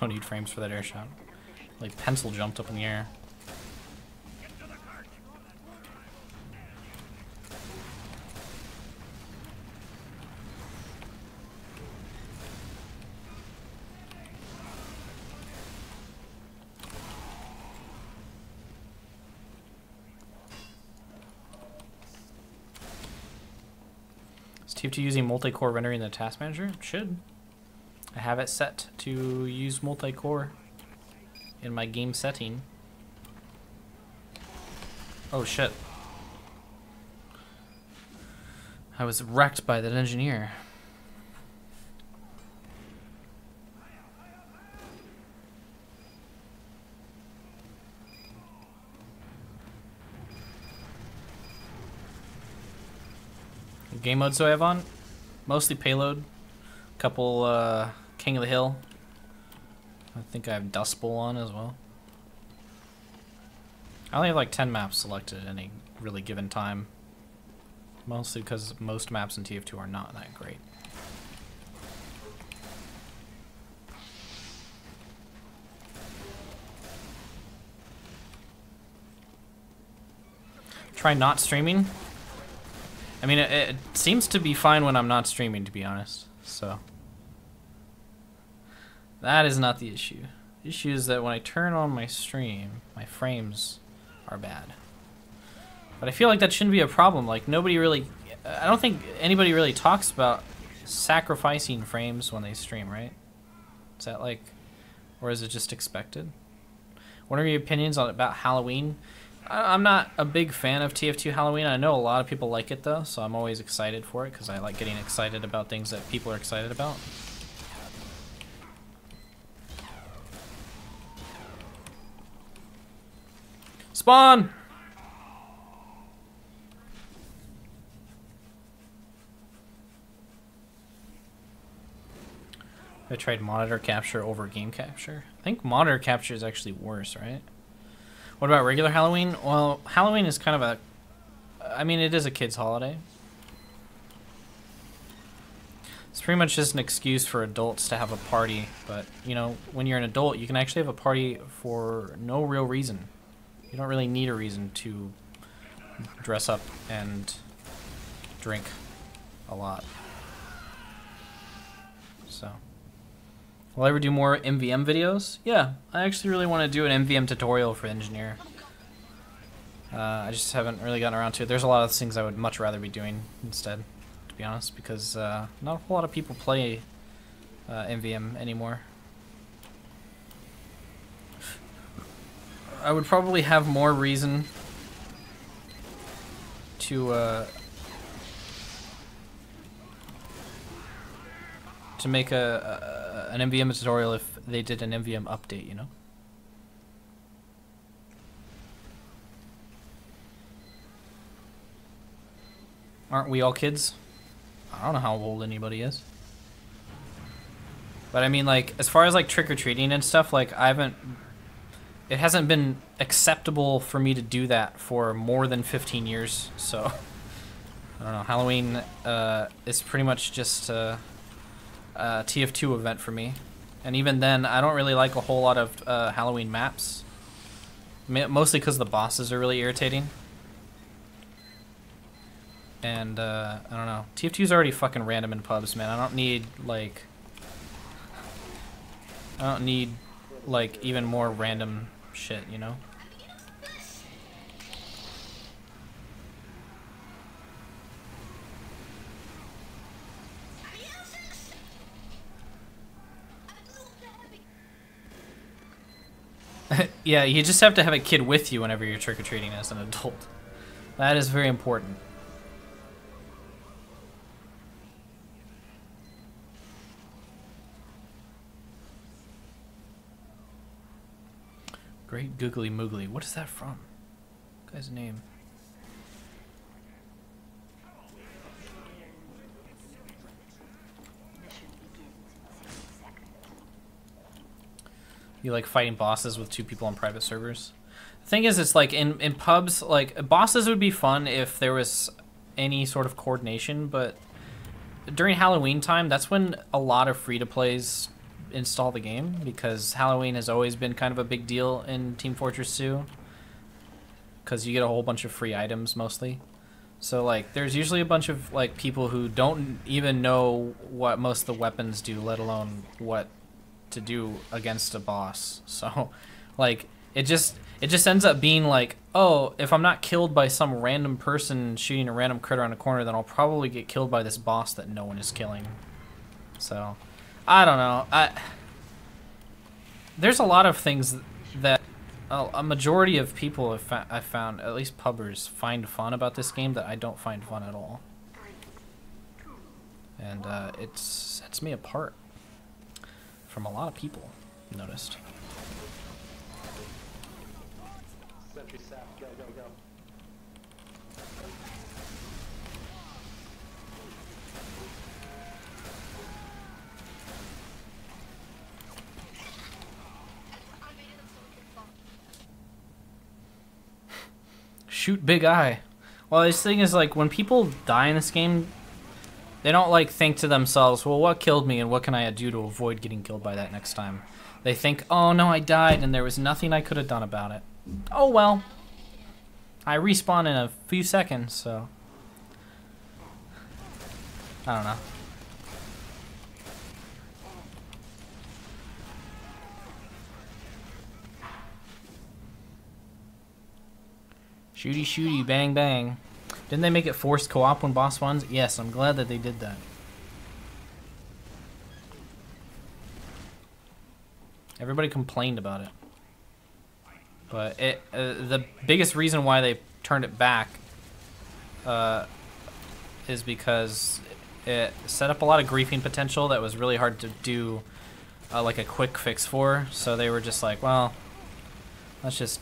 Don't need frames for that air shot. Like pencil jumped up in the air. Is TF2 using multi-core rendering in the task manager? It should. I have it set to use multi-core in my game setting. Oh shit. I was wrecked by that engineer. What game modes do I have on? Mostly payload. Couple King of the Hill. I think I have Dust Bowl on as well. I only have like 10 maps selected at any really given time. Mostly because most maps in TF2 are not that great. Try not streaming. I mean, it seems to be fine when I'm not streaming, to be honest. So that is not the issue. The issue is that when I turn on my stream, my frames are bad. But I feel like that shouldn't be a problem. Like nobody really, I don't think anybody really talks about sacrificing frames when they stream, right? Is that like, or is it just expected? What are your opinions on about Halloween? I'm not a big fan of TF2 Halloween. I know a lot of people like it though, so I'm always excited for it because I like getting excited about things that people are excited about. Spawn! I tried monitor capture over game capture. I think monitor capture is actually worse, right? What about regular Halloween? Well, Halloween is kind of a... I mean, it is a kid's holiday. It's pretty much just an excuse for adults to have a party. But, you know, when you're an adult, you can actually have a party for no real reason. You don't really need a reason to dress up and drink a lot. So... Will I ever do more MVM videos? Yeah, I actually really want to do an MVM tutorial for Engineer. I just haven't really gotten around to it. There's a lot of things I would much rather be doing instead, to be honest, because not a whole lot of people play MVM anymore. I would probably have more reason to make an MVM tutorial if they did an MVM update, you know? Aren't we all kids? I don't know how old anybody is. But I mean, like, as far as like trick-or-treating and stuff, like it hasn't been acceptable for me to do that for more than 15 years. So I don't know. Halloween is pretty much just a TF2 event for me, and even then, I don't really like a whole lot of Halloween maps. Mostly because the bosses are really irritating. And I don't know. TF2 is already fucking random in pubs, man. I don't need like even more random shit, you know? Yeah, you just have to have a kid with you whenever you're trick-or-treating as an adult. That is very important. Great Googly Moogly. What is that from? Guy's name. Mission begins in 60 seconds. You like fighting bosses with two people on private servers? The thing is, it's like in pubs, like bosses would be fun if there was any sort of coordination, but during Halloween time, that's when a lot of free-to-plays install the game, because Halloween has always been kind of a big deal in Team Fortress 2, because you get a whole bunch of free items mostly. So like there's usually a bunch of like people who don't even know what most of the weapons do, let alone what to do against a boss. So like it just ends up being like, oh, if I'm not killed by some random person shooting a random critter on a corner, then I'll probably get killed by this boss that no one is killing. So I don't know. There's a lot of things that a majority of people I've found, at least pubbers, find fun about this game that I don't find fun at all. And it sets me apart from a lot of people, I've noticed. Sentry sap, go, go, go. Shoot Big Eye. Well, this thing is like, when people die in this game, they don't like think to themselves, well, what killed me and what can I do to avoid getting killed by that next time? They think, oh no, I died and there was nothing I could have done about it. Oh well. I respawn in a few seconds, so I don't know. Shooty shooty, bang bang. Didn't they make it forced co-op when boss ones? Yes, I'm glad that they did that. Everybody complained about it. But the biggest reason why they turned it back is because it set up a lot of griefing potential that was really hard to do like a quick fix for. So they were just like, well, let's just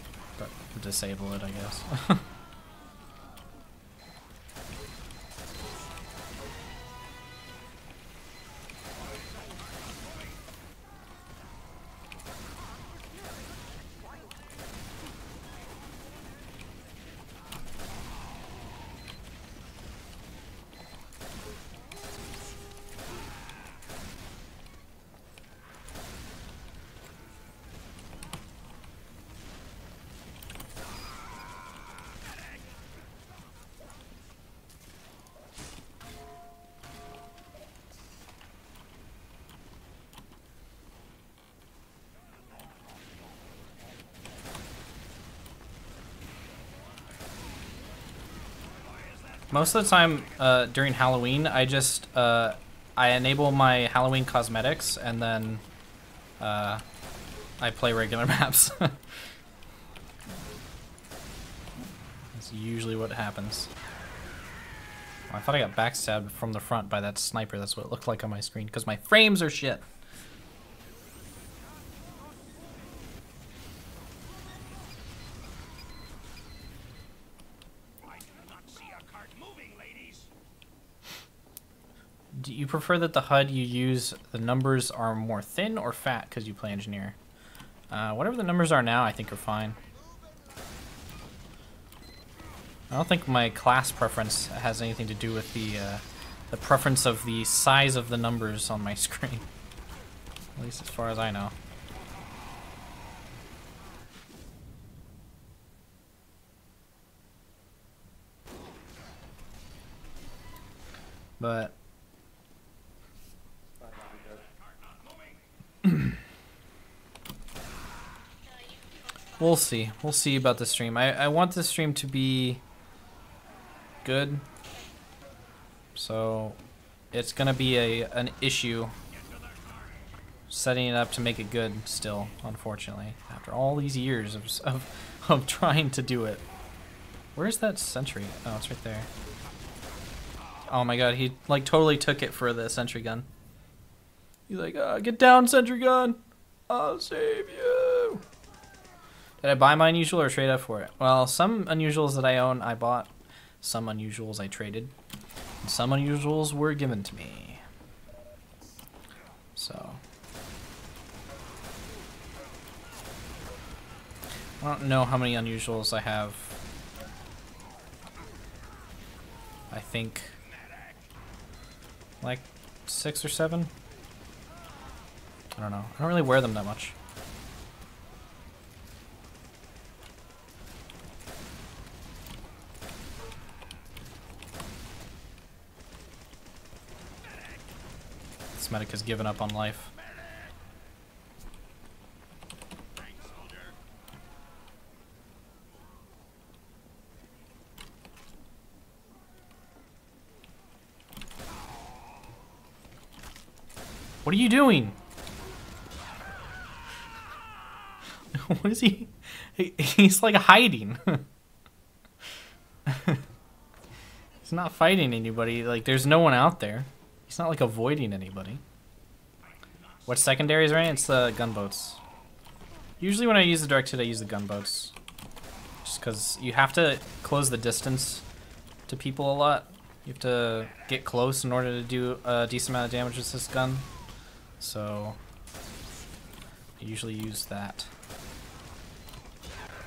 disable it, I guess. Most of the time during Halloween, I just I enable my Halloween cosmetics and then I play regular maps. That's usually what happens. Oh, I thought I got backstabbed from the front by that sniper. That's what it looked like on my screen because my frames are shit. you prefer that the HUD you use, the numbers are more thin or fat because you play engineer? Whatever the numbers are now, I think are fine. I don't think my class preference has anything to do with the preference of the size of the numbers on my screen. At least as far as I know. But we'll see. We'll see about the stream. I want the stream to be good. So it's gonna be an issue setting it up to make it good still, unfortunately. After all these years of trying to do it. Where's that sentry? Oh, it's right there. Oh my god, he like totally took it for the sentry gun. He's like, get down, sentry gun! I'll save you! Did I buy my unusual or trade up for it? Well, some unusuals that I own, I bought. Some unusuals I traded. And some unusuals were given to me. So. I don't know how many unusuals I have. I think like 6 or 7. I don't know. I don't really wear them that much. This medic has given up on life. What are you doing? What is he? He's like hiding. He's not fighting anybody. Like, there's no one out there. He's not like avoiding anybody. What secondaries, right? It's the gunboats. Usually when I use the direct hit, I use the gunboats. Just because you have to close the distance to people a lot. You have to get close in order to do a decent amount of damage with this gun. So I usually use that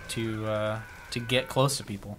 to get close to people.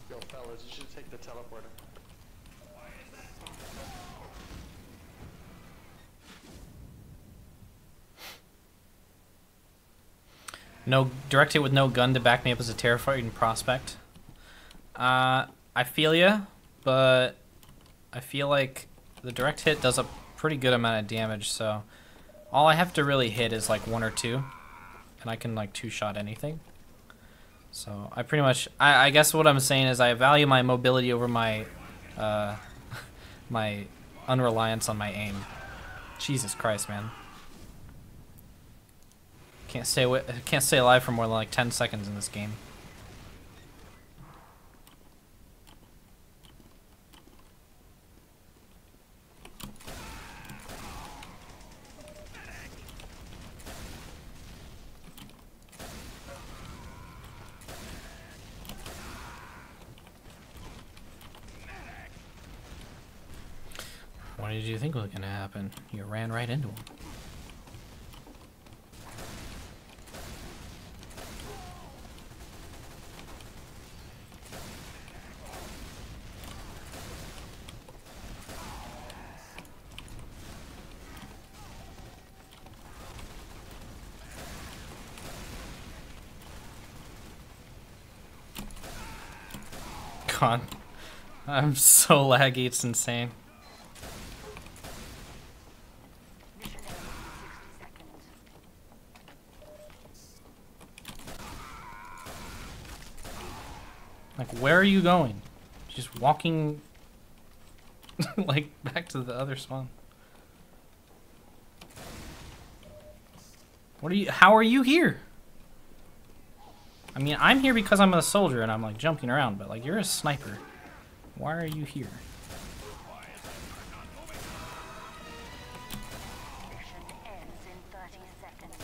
Yo, fellas, you should take the teleporter. No direct hit with no gun to back me up is a terrifying prospect. I feel ya, but I feel like the direct hit does a pretty good amount of damage, so all I have to really hit is like 1 or 2, and I can like 2-shot anything. So I pretty much, I guess what I'm saying is I value my mobility over my my unreliance on my aim. Jesus Christ, man. Can't stay alive for more than like 10 seconds in this game. What did you think was gonna happen? You ran right into him. God, I'm so laggy, it's insane. Mission ends in 60 seconds. Like, where are you going? Just walking, like, back to the other spawn. What are you? How are you here? I mean, I'm here because I'm a soldier and I'm like jumping around, but like you're a sniper. Why are you here? Mission ends in 30 seconds.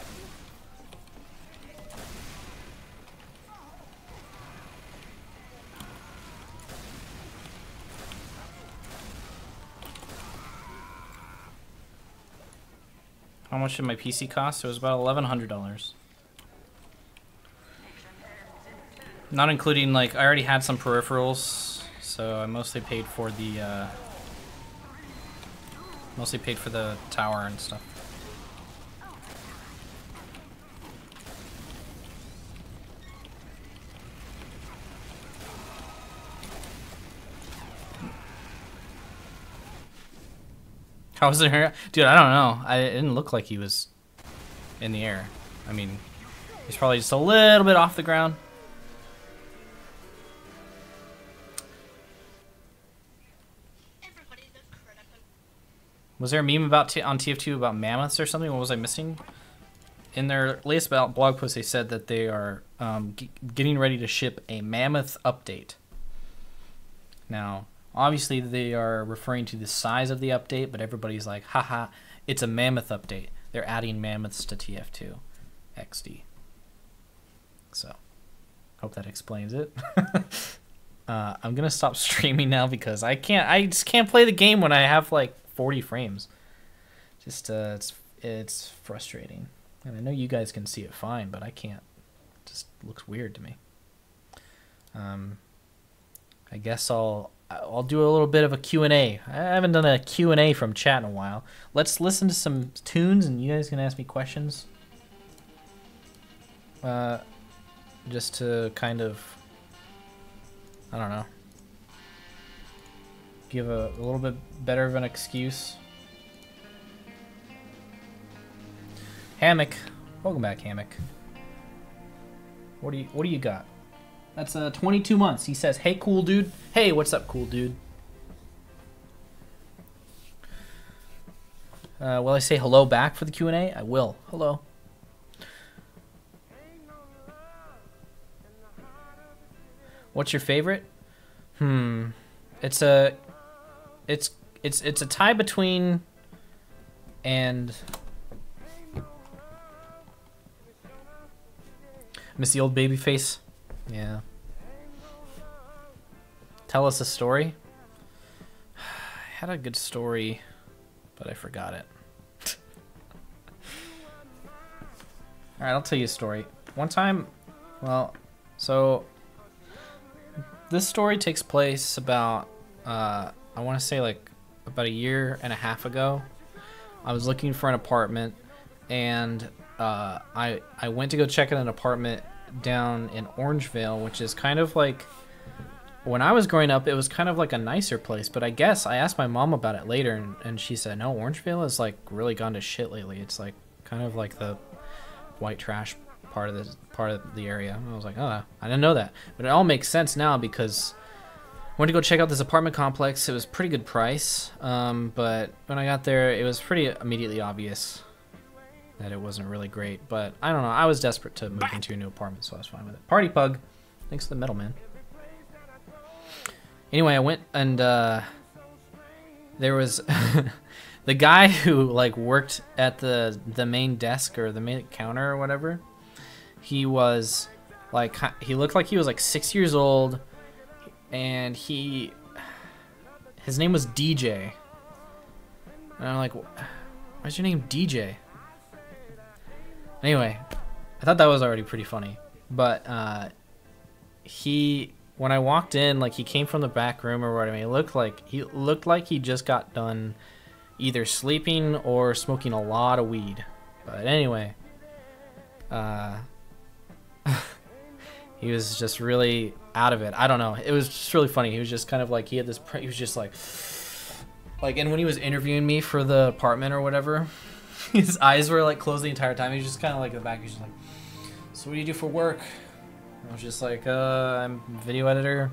How much did my PC cost? It was about $1,100. Not including, like, I already had some peripherals, so I mostly paid for the tower and stuff. How was it? Dude, I don't know. It didn't look like he was in the air. I mean, he's probably just a little bit off the ground. Was there a meme about on TF2 about mammoths or something? What was I missing? In their latest blog post, they said that they are getting ready to ship a mammoth update. Now, obviously, they are referring to the size of the update, but everybody's like, haha, it's a mammoth update. They're adding mammoths to TF2 XD. So, hope that explains it. I'm going to stop streaming now because I just can't play the game when I have like 40 frames. Just, it's frustrating. And I know you guys can see it fine, but I can't. It just looks weird to me. I guess I'll do a little bit of a Q&A. I haven't done a Q&A from chat in a while. Let's listen to some tunes and you guys can ask me questions. Just to kind of, I don't know, give a little bit better of an excuse. Hammock, welcome back, Hammock. What do you got? That's 22 months. He says, "Hey, cool dude." Hey, what's up, cool dude? Will I say hello back for the Q&A? I will. Hello. What's your favorite? It's a tie between and miss the old baby face. Yeah. Tell us a story. I had a good story, but I forgot it. Alright, I'll tell you a story. One time, well, so this story takes place about, I want to say like about a year and a half ago. I was looking for an apartment, and I went to go check out an apartment down in Orangevale, which is kind of like, when I was growing up, it was kind of like a nicer place, but I guess I asked my mom about it later, and she said, no, Orangevale has like really gone to shit lately. It's like kind of like the white trash part of the area. And I was like, oh, I didn't know that, but it all makes sense now because I went to go check out this apartment complex. It was pretty good price, but when I got there, it was pretty immediately obvious that it wasn't really great. But I don't know, I was desperate to move into a new apartment, so I was fine with it. Party Pug, thanks to the middleman. Anyway, I went and there was the guy who like worked at the main desk or the main counter or whatever. He was like, he looked like he was like 6 years old, and his name was DJ. And I'm like, why's your name DJ? Anyway, I thought that was already pretty funny. But when I walked in, like, he came from the back room or what. I mean, he looked like he just got done either sleeping or smoking a lot of weed. But anyway, he was just really out of it. I don't know. It was just really funny. He was just kind of like, he was just like, and when he was interviewing me for the apartment or whatever, his eyes were like closed the entire time. He was just kind of like in the back. He's just like, so what do you do for work? And I was just like, I'm a video editor.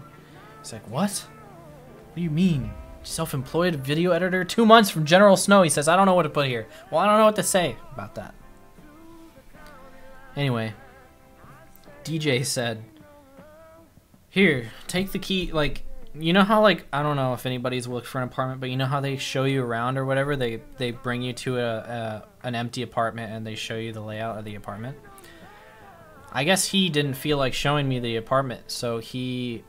He's like, what? What do you mean? Self-employed video editor? 2 months from General Snow. He says, I don't know what to put here. Well, I don't know what to say about that. Anyway, DJ said, "Here, take the key." Like, you know how, like, I don't know if anybody's looked for an apartment, but you know how they show you around or whatever? They bring you to an empty apartment and they show you the layout of the apartment. I guess he didn't feel like showing me the apartment, so he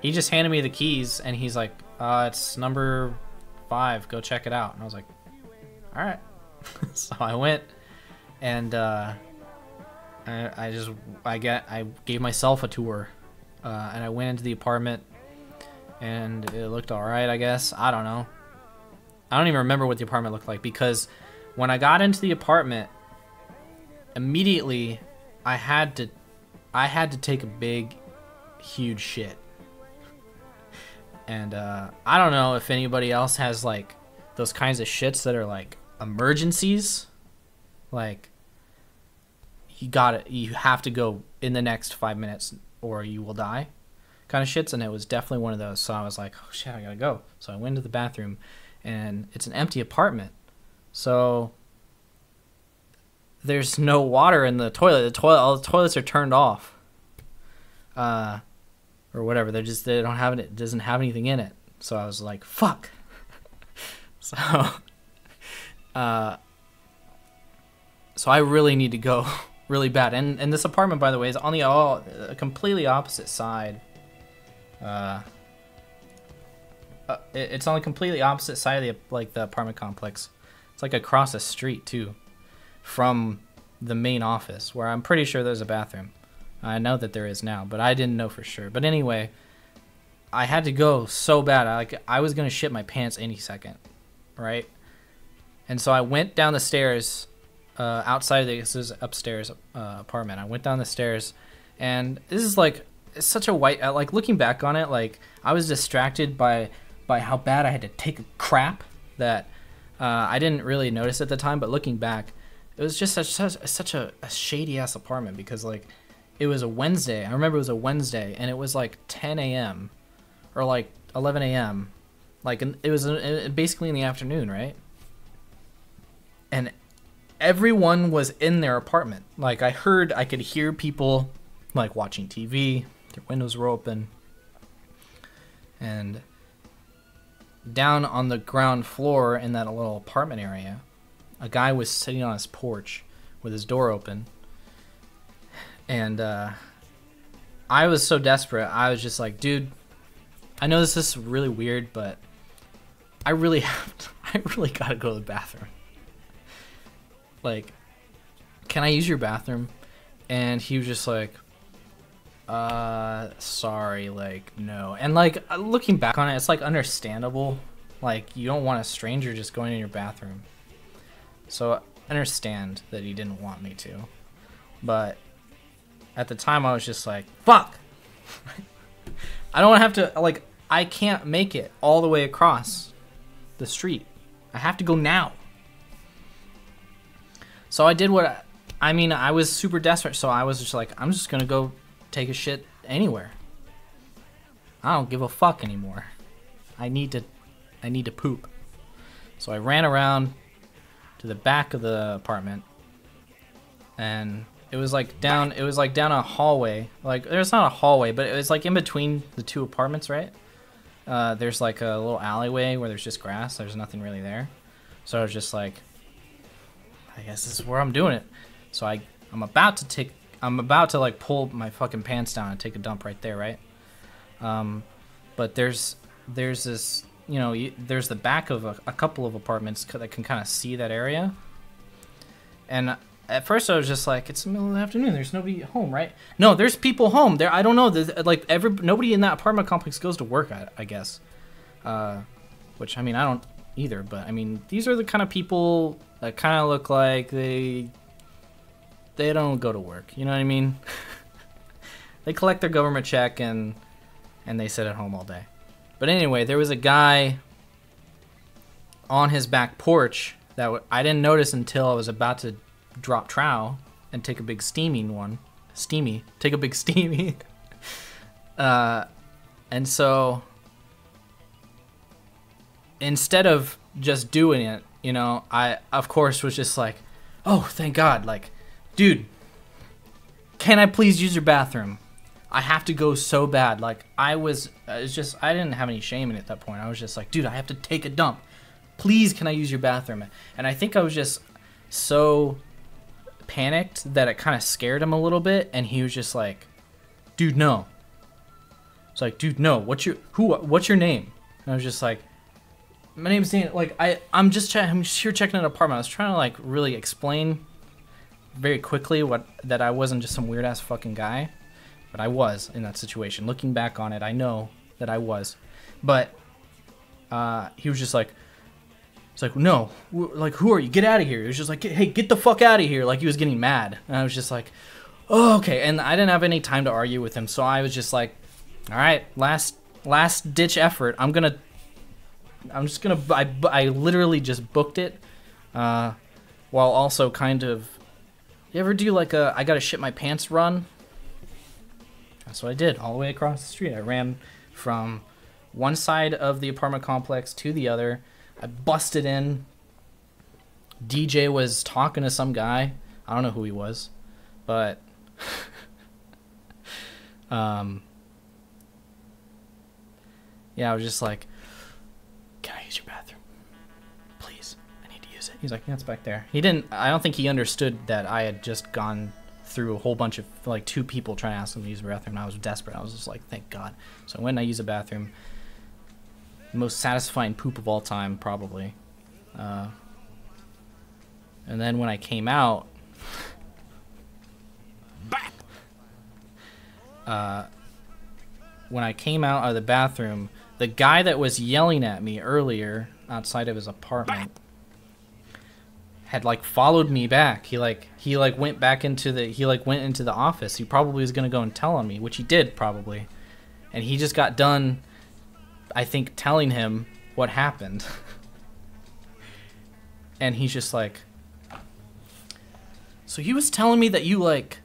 just handed me the keys and he's like, "It's number 5. Go check it out." And I was like, "All right." So I went and I gave myself a tour, and I went into the apartment, and it looked all right, I guess. I don't know. I don't even remember what the apartment looked like, because when I got into the apartment, immediately I had to take a big, huge shit. And I don't know if anybody else has like those kinds of shits that are like emergencies, like you have to go in the next 5 minutes or you will die kind of shits. And it was definitely one of those. So I was like, oh shit, I gotta go. So I went to the bathroom, and it's an empty apartment, so there's no water in the toilet. All the toilets are turned off, or whatever. They don't have it. It doesn't have anything in it. So I was like, fuck. So so I really need to go really bad. And this apartment, by the way, is on the completely opposite side. It's on the completely opposite side of the apartment complex. It's like across the street too, from the main office, where I'm pretty sure there's a bathroom. I know that there is now, but I didn't know for sure. But anyway, I had to go so bad. I was gonna shit my pants any second, right? And so I went down the stairs, outside of this is upstairs apartment. I went down the stairs, and this is like, it's such a white, like looking back on it, like I was distracted by how bad I had to take a crap that I didn't really notice at the time. But looking back, it was just such a shady ass apartment, because like it was a Wednesday. I remember it was a Wednesday, and it was like 10 a.m. or like 11 a.m. Like it was basically in the afternoon, right? And everyone was in their apartment. Like I could hear people like watching TV. Their windows were open. And down on the ground floor in that little apartment area, a guy was sitting on his porch with his door open. And I was so desperate. I was just like, dude, I know this is really weird, but I really gotta go to the bathroom. Like, can I use your bathroom? And he was just like, sorry, like, no. And like, looking back on it, it's like understandable. Like, you don't want a stranger just going in your bathroom. So I understand that he didn't want me to. But at the time I was just like, fuck. I don't have to, like, I can't make it all the way across the street. I have to go now. So I did I was super desperate, so I was just like, I'm just gonna go take a shit anywhere. I don't give a fuck anymore. I need to poop. So I ran around to the back of the apartment, and it was like down a hallway. Like, there's not a hallway, but it was like in between the two apartments, right? There's like a little alleyway where there's just grass. There's nothing really there. So I was just like, I guess this is where I'm doing it. So I'm about to like pull my fucking pants down and take a dump right there, right? But there's this, you know, there's the back of a couple of apartments that can kind of see that area. And at first I was just like, it's the middle of the afternoon, there's nobody home, right? No, there's people home. I don't know, like nobody in that apartment complex goes to work, I guess. Which, I mean, I don't either, but I mean, these are the kind of people that kind of look like they don't go to work, you know what I mean? They collect their government check and they sit at home all day. But anyway, there was a guy on his back porch that I didn't notice until I was about to drop trow and take a big take a big steamy. And so instead of just doing it, you know, I of course was just like, oh, thank God, like, dude, can I please use your bathroom? I have to go so bad. Like, it's just, I didn't have any shame in it at that point. I was just like, dude, I have to take a dump. Please, can I use your bathroom? And I think I was just so panicked that it kind of scared him a little bit. And he was just like, dude, no. It's like, dude, no. What's your name? And I was just like, my name's Dane. Like, I'm just here checking an apartment. I was trying to like really explain very quickly that I wasn't just some weird ass fucking guy, but I was in that situation. Looking back on it, I know that I was. But he was just like, it's like, no, like, who are you? Get out of here. He was just like, hey, get the fuck out of here. Like, he was getting mad. And I was just like, oh, okay. And I didn't have any time to argue with him. So I was just like, all right, last ditch effort. I literally just booked it, while also kind of, you ever do like a, I gotta shit my pants run? That's what I did all the way across the street. I ran from one side of the apartment complex to the other. I busted in. DJ was talking to some guy. I don't know who he was, but yeah, I was just like, can I use your bathroom? Please, I need to use it. He's like, yeah, it's back there. I don't think he understood that I had just gone through a whole bunch of, like, 2 people trying to ask him to use the bathroom, and I was desperate. I was just like, thank God. So I went and I used the bathroom. The most satisfying poop of all time, probably. And then when I came out, when I came out of the bathroom, the guy that was yelling at me earlier outside of his apartment had like followed me back. He went into the office. He probably was gonna go and tell on me, which he did probably. And he just got done, I think, telling him what happened. And he's just like, so he was telling me that you like,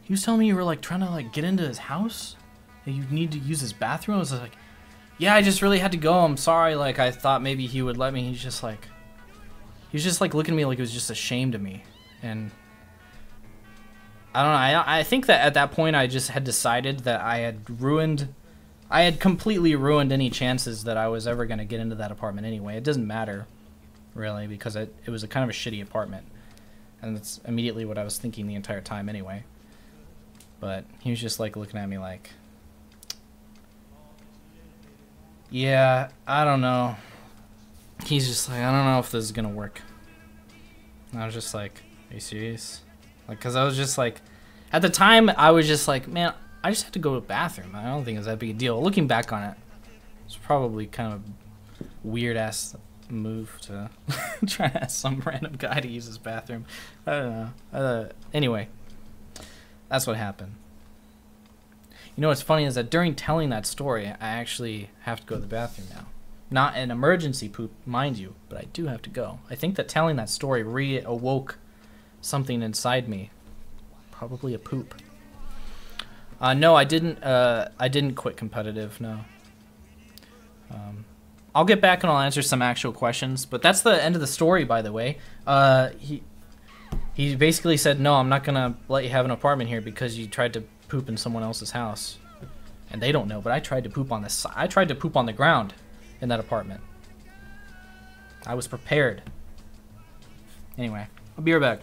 he was telling me you were like trying to like get into his house, that you need to use his bathroom. I was like, yeah, I just really had to go. I'm sorry. Like, I thought maybe he would let me. He was just like looking at me like he was just ashamed of me. And I don't know. I think that at that point I just had decided that I had completely ruined any chances that I was ever going to get into that apartment anyway. It doesn't matter, really, because it was a kind of a shitty apartment. And that's immediately what I was thinking the entire time anyway. But he was just like looking at me like, yeah, I don't know. He's just like, I don't know if this is going to work. And I was just like, are you serious? Like, because I was just like, at the time, I was just like, man, I just had to go to the bathroom. I don't think it's that big a deal. Looking back on it, it's probably kind of a weird-ass move to try to ask some random guy to use his bathroom. I don't know. Anyway, that's what happened. You know what's funny is that during telling that story, I actually have to go to the bathroom now. Not an emergency poop, mind you, but I do have to go. I think that telling that story reawoke something inside me. Probably a poop. No, I didn't quit competitive, no. I'll get back and I'll answer some actual questions, but that's the end of the story, by the way. He basically said, no, I'm not gonna let you have an apartment here because you tried to poop in someone else's house. And they don't know, but I tried to poop on this. I tried to poop on the ground in that apartment. I was prepared. Anyway, I'll be right back.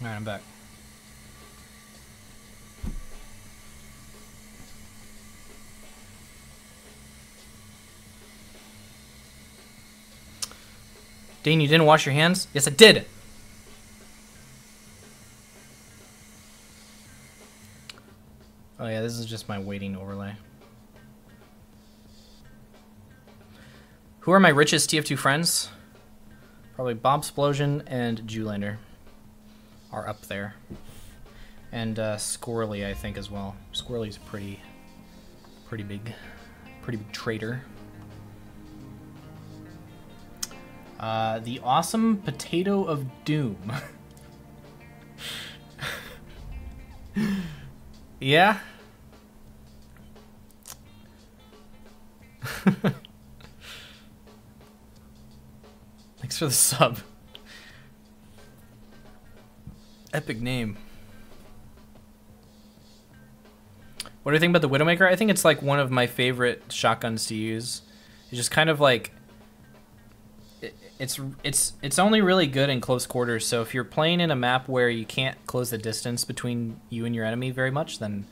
Alright, I'm back. Dane, you didn't wash your hands? Yes, I did! Oh yeah, this is just my waiting overlay. Who are my richest TF2 friends? Probably Bob Splosion and Jewlander are up there. And Squirrely, I think, as well. Squirrely's pretty big trader. The awesome potato of doom. Yeah. Thanks for the sub. Epic name. What do you think about the Widowmaker? I think it's like one of my favorite shotguns to use. It's just kind of like it's only really good in close quarters. So if you're playing in a map where you can't close the distance between you and your enemy very much, then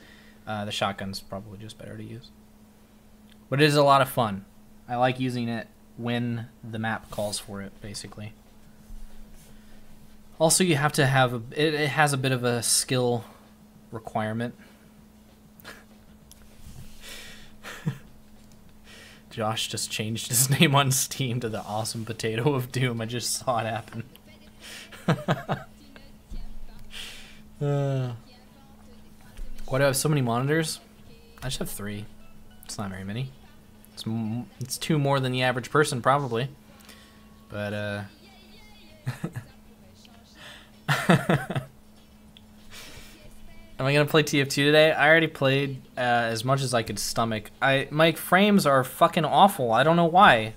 the shotgun's probably just better to use. But it is a lot of fun. I like using it when the map calls for it, basically. Also, you have to have it has a bit of a skill requirement. Josh just changed his name on Steam to the Awesome Potato of Doom. I just saw it happen. Why do I have so many monitors? I just have 3. It's not very many. It's 2 more than the average person, probably. But, Am I gonna play TF2 today? I already played as much as I could stomach. My frames are fucking awful. I don't know why.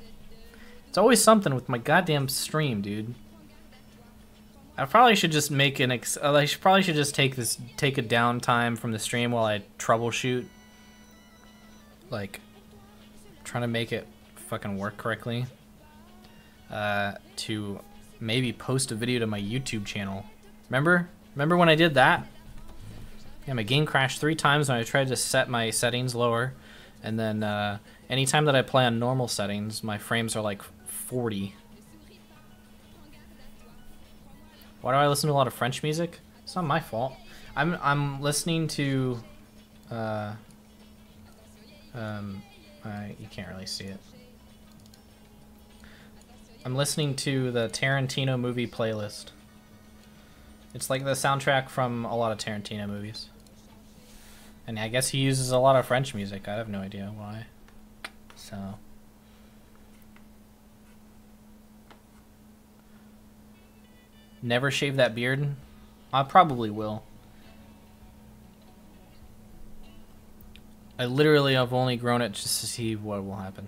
It's always something with my goddamn stream, dude. I probably should just make an I probably should just take a downtime from the stream while I troubleshoot. Like, trying to make it fucking work correctly. To maybe post a video to my YouTube channel. Remember when I did that? Yeah, my game crashed 3 times when I tried to set my settings lower, and then anytime that I play on normal settings, my frames are like 40. Why do I listen to a lot of French music? It's not my fault. I'm listening to you can't really see it. I'm listening to the Tarantino movie playlist. It's like the soundtrack from a lot of Tarantino movies. And I guess he uses a lot of French music. I have no idea why. So. Never shave that beard? I probably will. I literally have only grown it just to see what will happen.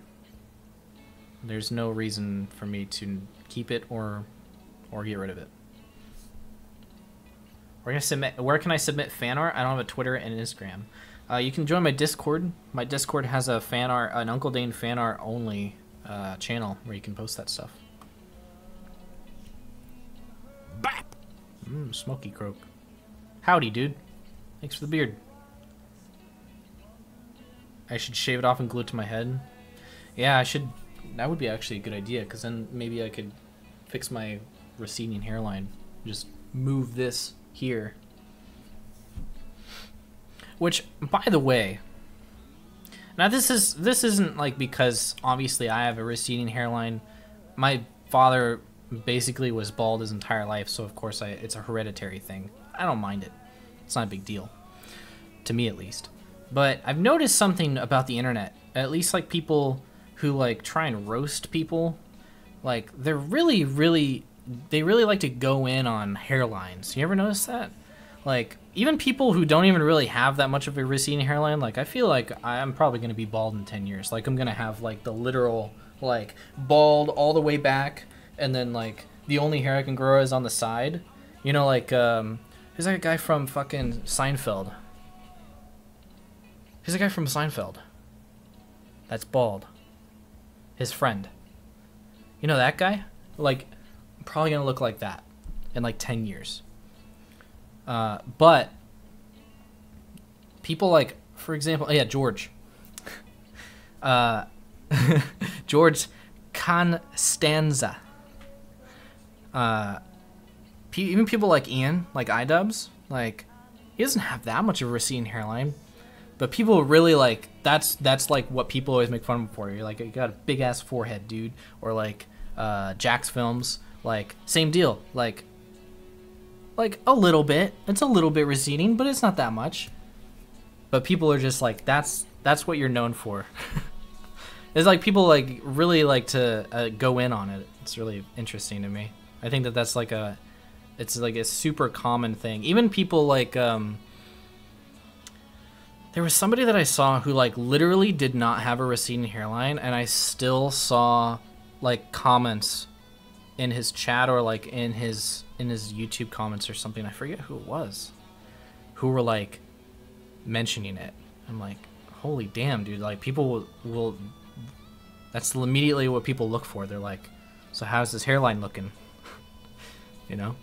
There's no reason for me to keep it or get rid of it. Where can I submit fan art? I don't have a Twitter and an Instagram. You can join my Discord. My Discord has a fan art, an Uncle Dane fan art only channel where you can post that stuff. Bap! Smoky croak. Howdy, dude. Thanks for the beard. I should shave it off and glue it to my head. Yeah, I should. That would be actually a good idea, because then maybe I could fix my receding hairline. Just move this here. Which, by the way, now this isn't like because obviously I have a receding hairline. My father basically was bald his entire life, so of course it's a hereditary thing. I don't mind it. It's not a big deal. To me, at least. But I've noticed something about the internet. At least like people who like try and roast people, like they really like to go in on hairlines. You ever notice that? Like even people who don't even really have that much of a receding hairline, like I feel like I'm probably gonna be bald in 10 years. Like I'm gonna have like the literal like bald all the way back, and then like the only hair I can grow is on the side. You know, like who's that guy from fucking Seinfeld? Who's the guy from Seinfeld? That's bald. His friend. You know that guy? Like, I'm probably gonna look like that in like 10 years. But people like, for example, yeah, George. George Constanza. Even people like Ian, like iDubbbz, like, he doesn't have that much of a receding hairline. But people really like, that's like what people always make fun of him for. You're like, you got a big ass forehead, dude. Or like Jack's Films, like, same deal. Like a little bit. It's a little bit receding, but it's not that much. But people are just like, that's what you're known for. It's like people like really like to go in on it. It's really interesting to me. I think that's like it's like a super common thing. Even people like there was somebody that I saw who like literally did not have a receding hairline, and I still saw like comments in his chat or like in his YouTube comments or something. I forget who it was, who were like mentioning it. I'm like, holy damn, dude! Like people will that's immediately what people look for. They're like, so how's this hairline looking? You know?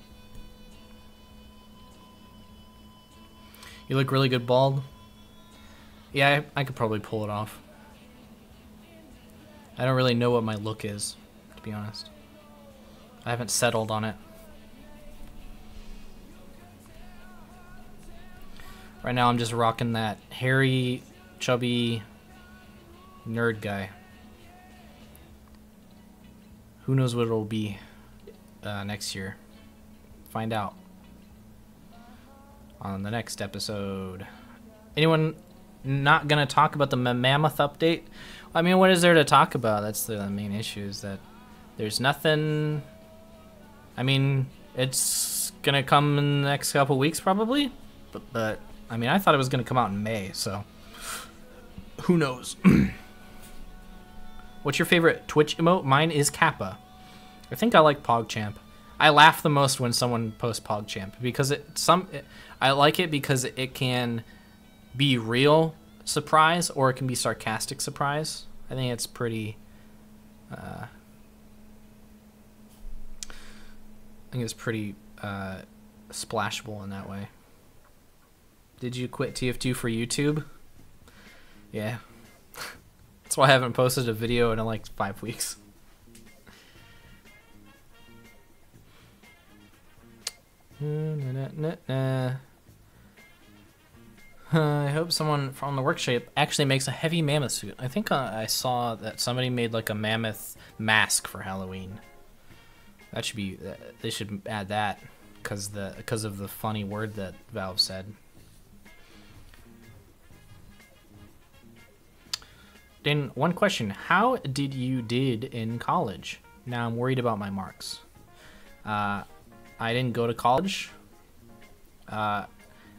You look really good bald. Yeah, I could probably pull it off. I don't really know what my look is, to be honest. I haven't settled on it. Right now I'm just rocking that hairy, chubby nerd guy. Who knows what it'll be next year. Find out on the next episode. Anyone not gonna talk about the mammoth update? I mean, what is there to talk about? That's the main issue, is that there's nothing. I mean, it's gonna come in the next couple weeks probably, but I mean, I thought it was gonna come out in May, so who knows. What's your favorite Twitch emote? Mine is Kappa. I think I like PogChamp. I laugh the most when someone posts PogChamp because I like it because it can be real surprise or it can be sarcastic surprise. I think it's pretty splashable in that way. Did you quit TF2 for YouTube? Yeah. That's why I haven't posted a video in like 5 weeks. I hope someone from the workshop actually makes a heavy mammoth suit. I think I saw that somebody made like a mammoth mask for Halloween. That should be. They should add that because of the funny word that Valve said. Then one question: how did you did in college? Now I'm worried about my marks. I didn't go to college. Now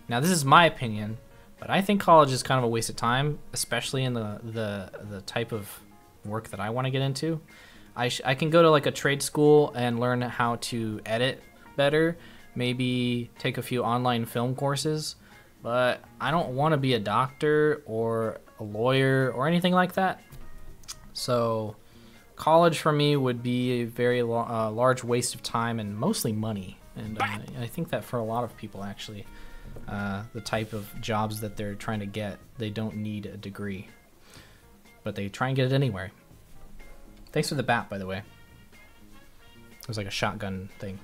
this is my opinion, but I think college is kind of a waste of time, especially in the type of work that I want to get into. I can go to like a trade school and learn how to edit better, maybe take a few online film courses, but I don't want to be a doctor or a lawyer or anything like that. So college for me would be a very large waste of time and mostly money. And I think that for a lot of people, actually, the type of jobs that they're trying to get, they don't need a degree, but they try and get it anyway. Thanks for the bat, by the way. It was like a shotgun thing.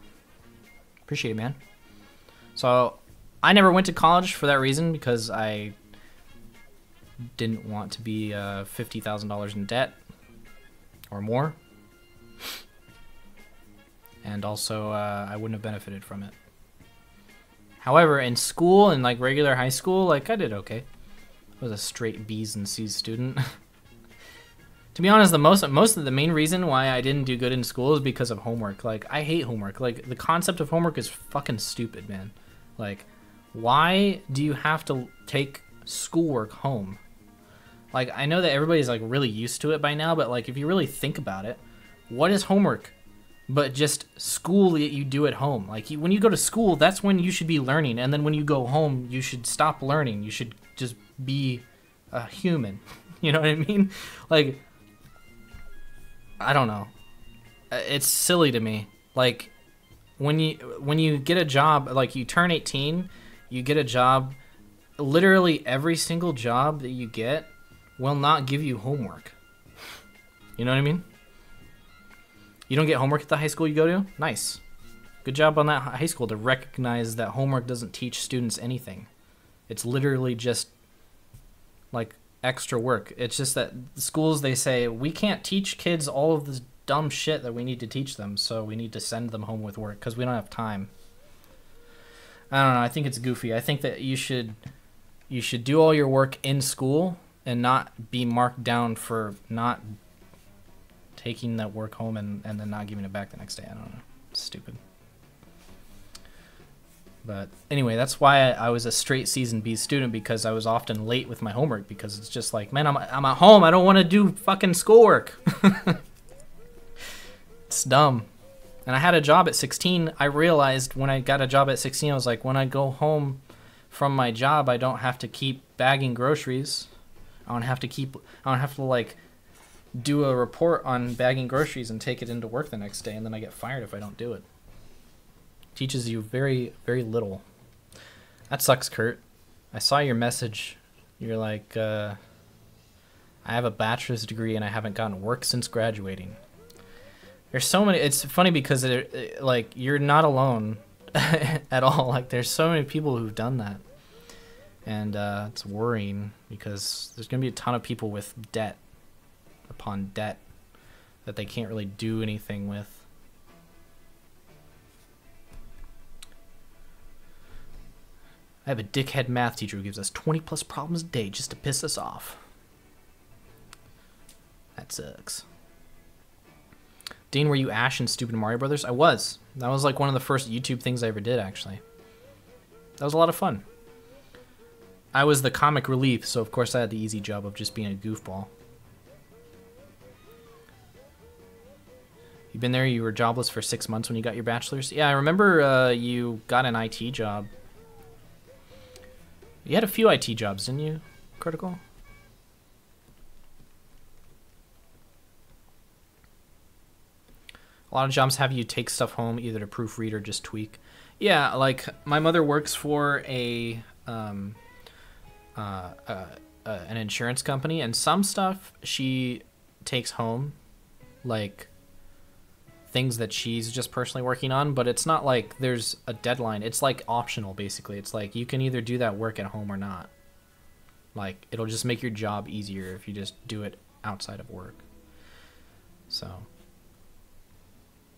Appreciate it, man. So I never went to college for that reason, because I didn't want to be $50,000 in debt or more. And also, I wouldn't have benefited from it. However, in school, in like regular high school, like I did okay. I was a straight B's and C's student. To be honest, most of the main reason why I didn't do good in school is because of homework. Like, I hate homework. Like, the concept of homework is fucking stupid, man. Like, why do you have to take schoolwork home? Like, I know that everybody's like really used to it by now, but like if you really think about it, what is homework but just school that you do at home? Like, when you go to school, that's when you should be learning, and then when you go home, you should stop learning. You should just be a human. You know what I mean? Like, I don't know. It's silly to me. Like, when you get a job, like you turn 18, you get a job. Literally every single job that you get will not give you homework. You know what I mean? You don't get homework at the high school you go to? Nice. Good job on that high school to recognize that homework doesn't teach students anything. It's literally just like extra work. It's just that the schools, they say, we can't teach kids all of this dumb shit that we need to teach them, so we need to send them home with work because we don't have time. I don't know. I think it's goofy. I think that you should do all your work in school and not be marked down for not taking that work home and then not giving it back the next day. I don't know. It's stupid. But anyway, that's why I was a straight season B student, because I was often late with my homework because it's just like, man, I'm at home. I don't want to do fucking schoolwork. It's dumb. And I had a job at 16. I realized when I got a job at 16, I was like, when I go home from my job, I don't have to keep bagging groceries. I don't have to like do a report on bagging groceries and take it into work the next day, and then I get fired if I don't do it. Teaches you very, very little. That sucks, Kurt. I saw your message. You're like, I have a bachelor's degree and I haven't gotten work since graduating. There's so many. It's funny because like you're not alone at all. Like there's so many people who've done that, and it's worrying because there's gonna be a ton of people with debt upon debt that they can't really do anything with. I have a dickhead math teacher who gives us 20 plus problems a day just to piss us off. That sucks. Dane, were you Ash in Stupid Mario Brothers? I was. That was like one of the first YouTube things I ever did, actually. That was a lot of fun. I was the comic relief, so of course I had the easy job of just being a goofball. You've been there, you were jobless for 6 months when you got your bachelor's? Yeah, I remember you got an IT job. You had a few IT jobs, didn't you, Critical? A lot of jobs have you take stuff home either to proofread or just tweak. Yeah, like my mother works for an insurance company, and some stuff she takes home, like things that she's just personally working on, but it's not like there's a deadline. It's like optional, basically. It's like you can either do that work at home or not. Like it'll just make your job easier if you just do it outside of work. So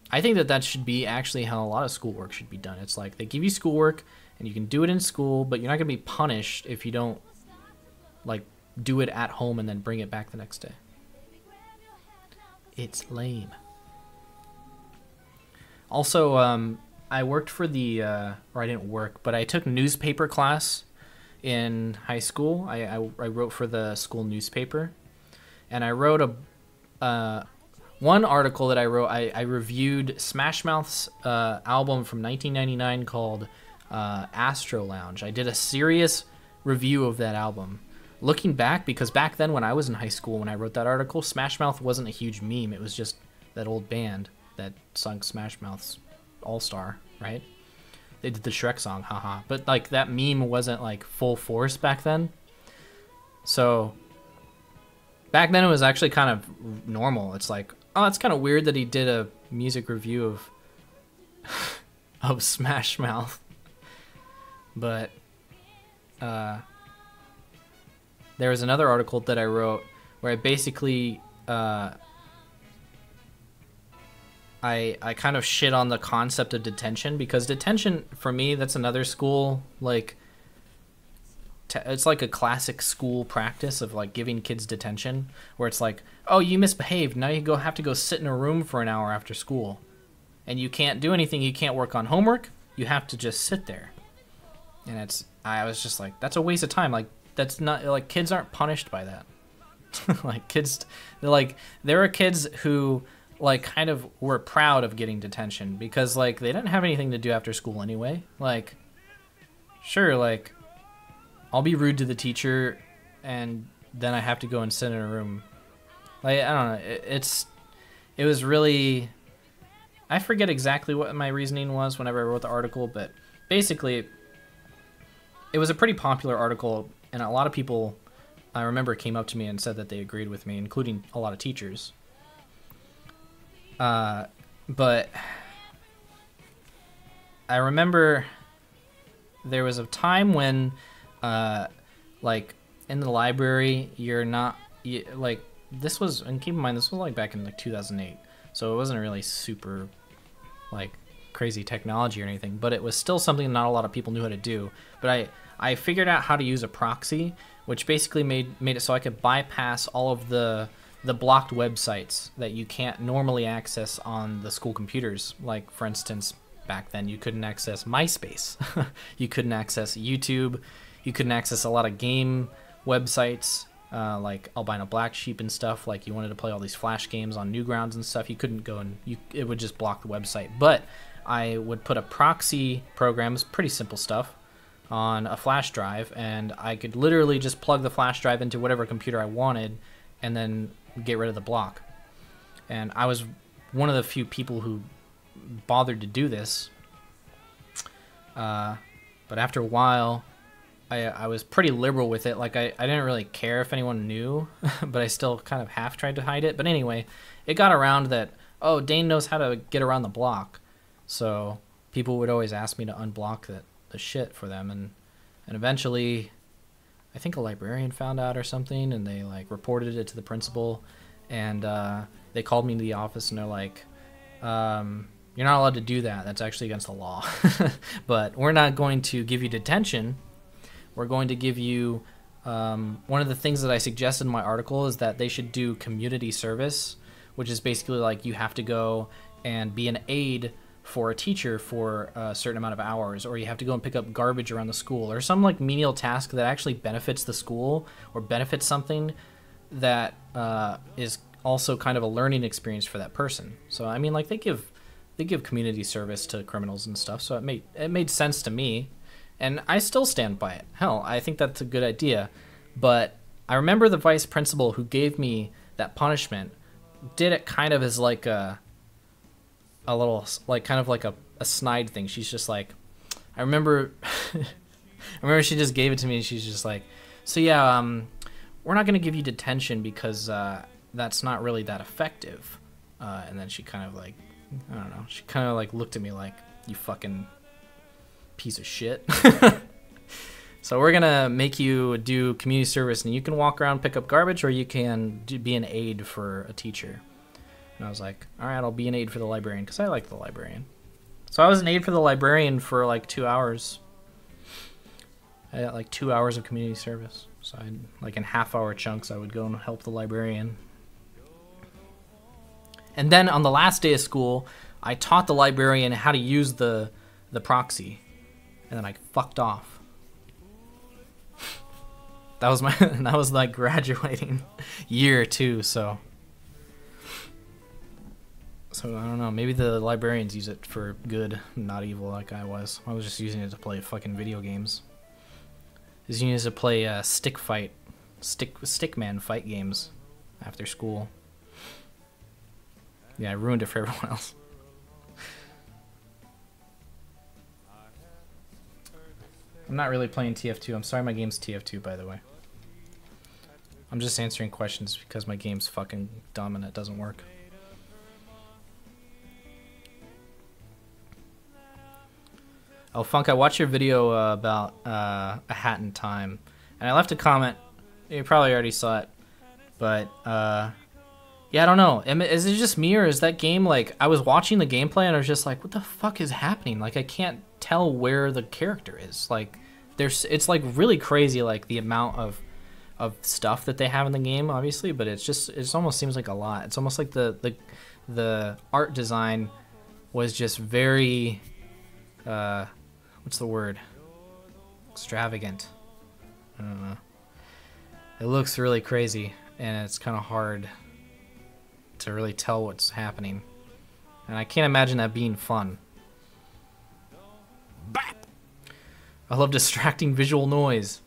I think that should be actually how a lot of schoolwork should be done. It's like they give you schoolwork and you can do it in school, but you're not going to be punished if you don't like do it at home and then bring it back the next day. It's lame. Also, I worked for the, or I didn't work, but I took newspaper class in high school. I wrote for the school newspaper, and I wrote one article that I wrote. I reviewed Smash Mouth's album from 1999 called Astro Lounge. I did a serious review of that album. Looking back, because back then when I was in high school when I wrote that article, Smash Mouth wasn't a huge meme. It was just that old band that sung Smash Mouth's All-Star, right? They did the Shrek song, haha. But like that meme wasn't like full force back then. So back then it was actually kind of normal. It's like, oh, it's kind of weird that he did a music review of of Smash Mouth. But there was another article that I wrote where I basically I kind of shit on the concept of detention, because detention for me, that's another school, like it's like a classic school practice of like giving kids detention, where it's like, oh, you misbehaved, now you have to go sit in a room for an hour after school, and you can't do anything, you can't work on homework, you have to just sit there. And I was just like, that's a waste of time. Like that's not, like, kids aren't punished by that. Like kids, there are kids who like kind of were proud of getting detention because like they didn't have anything to do after school anyway. Like, sure, like I'll be rude to the teacher and then I have to go and sit in a room. Like, I don't know, it was really, I forget exactly what my reasoning was whenever I wrote the article, but basically, it was a pretty popular article, and a lot of people, I remember, came up to me and said that they agreed with me, including a lot of teachers. But I remember there was a time when, like, in the library, you're not, like, this was, and keep in mind, this was, like, back in, like, 2008, so it wasn't really super, like, crazy technology or anything, but it was still something not a lot of people knew how to do. But I figured out how to use a proxy, which basically made it so I could bypass all of the blocked websites that you can't normally access on the school computers. Like, for instance, back then you couldn't access MySpace. You couldn't access YouTube. You couldn't access a lot of game websites, like Albino Black Sheep and stuff. Like, you wanted to play all these Flash games on Newgrounds and stuff, you couldn't go, and it would just block the website. But I would put a proxy program, it's pretty simple stuff, on a flash drive, and I could literally just plug the flash drive into whatever computer I wanted and then get rid of the block. And I was one of the few people who bothered to do this. But after a while, I was pretty liberal with it. Like, I didn't really care if anyone knew, but I still kind of half tried to hide it. But anyway, it got around that, oh, Dane knows how to get around the block. So people would always ask me to unblock the shit for them. And eventually, I think a librarian found out or something, and they, like, reported it to the principal. And they called me to the office, and they're like, you're not allowed to do that. That's actually against the law. But we're not going to give you detention. We're going to give you, one of the things that I suggested in my article is that they should do community service, which is basically like you have to go and be an aide for a teacher for a certain amount of hours, or you have to go and pick up garbage around the school, or some, like, menial task that actually benefits the school or benefits something that is also kind of a learning experience for that person. So, I mean, like, they give community service to criminals and stuff, so it made sense to me. And I still stand by it. Hell, I think that's a good idea. But I remember the vice principal who gave me that punishment did it kind of as like a little, like, kind of like a snide thing. She's just like, I remember she just gave it to me, and she's just like, so yeah, we're not going to give you detention because that's not really that effective. And then she kind of, like, I don't know, she kind of, like, looked at me like, you fucking piece of shit. So we're gonna make you do community service, and you can walk around, pick up garbage, or you can be an aide for a teacher. And I was like, all right, I'll be an aide for the librarian, because I like the librarian. So I was an aide for the librarian for like 2 hours. I got like 2 hours of community service. So I, like, in half-hour chunks, I would go and help the librarian. And then on the last day of school, I taught the librarian how to use the proxy, and then I fucked off. That was like graduating year too, so I don't know, maybe the librarians use it for good, not evil like I was. I was just using it to play fucking video games. I was using it to play stickman fight games after school. Yeah, I ruined it for everyone else. I'm not really playing TF2. I'm sorry my game's TF2, by the way. I'm just answering questions because my game's fucking dumb and it doesn't work. Oh, Funk, I watched your video about A Hat in Time, and I left a comment. You probably already saw it, but yeah, I don't know. Is it just me, or is that game, like, I was watching the gameplay and I was just like, what the fuck is happening? Like, I can't tell where the character is. Like, it's like really crazy, like, the amount of stuff that they have in the game, obviously, but it almost seems like a lot. It's almost like the art design was just very what's the word? Extravagant. I don't know. It looks really crazy, and it's kind of hard to really tell what's happening. And I can't imagine that being fun. Bap! I love distracting visual noise.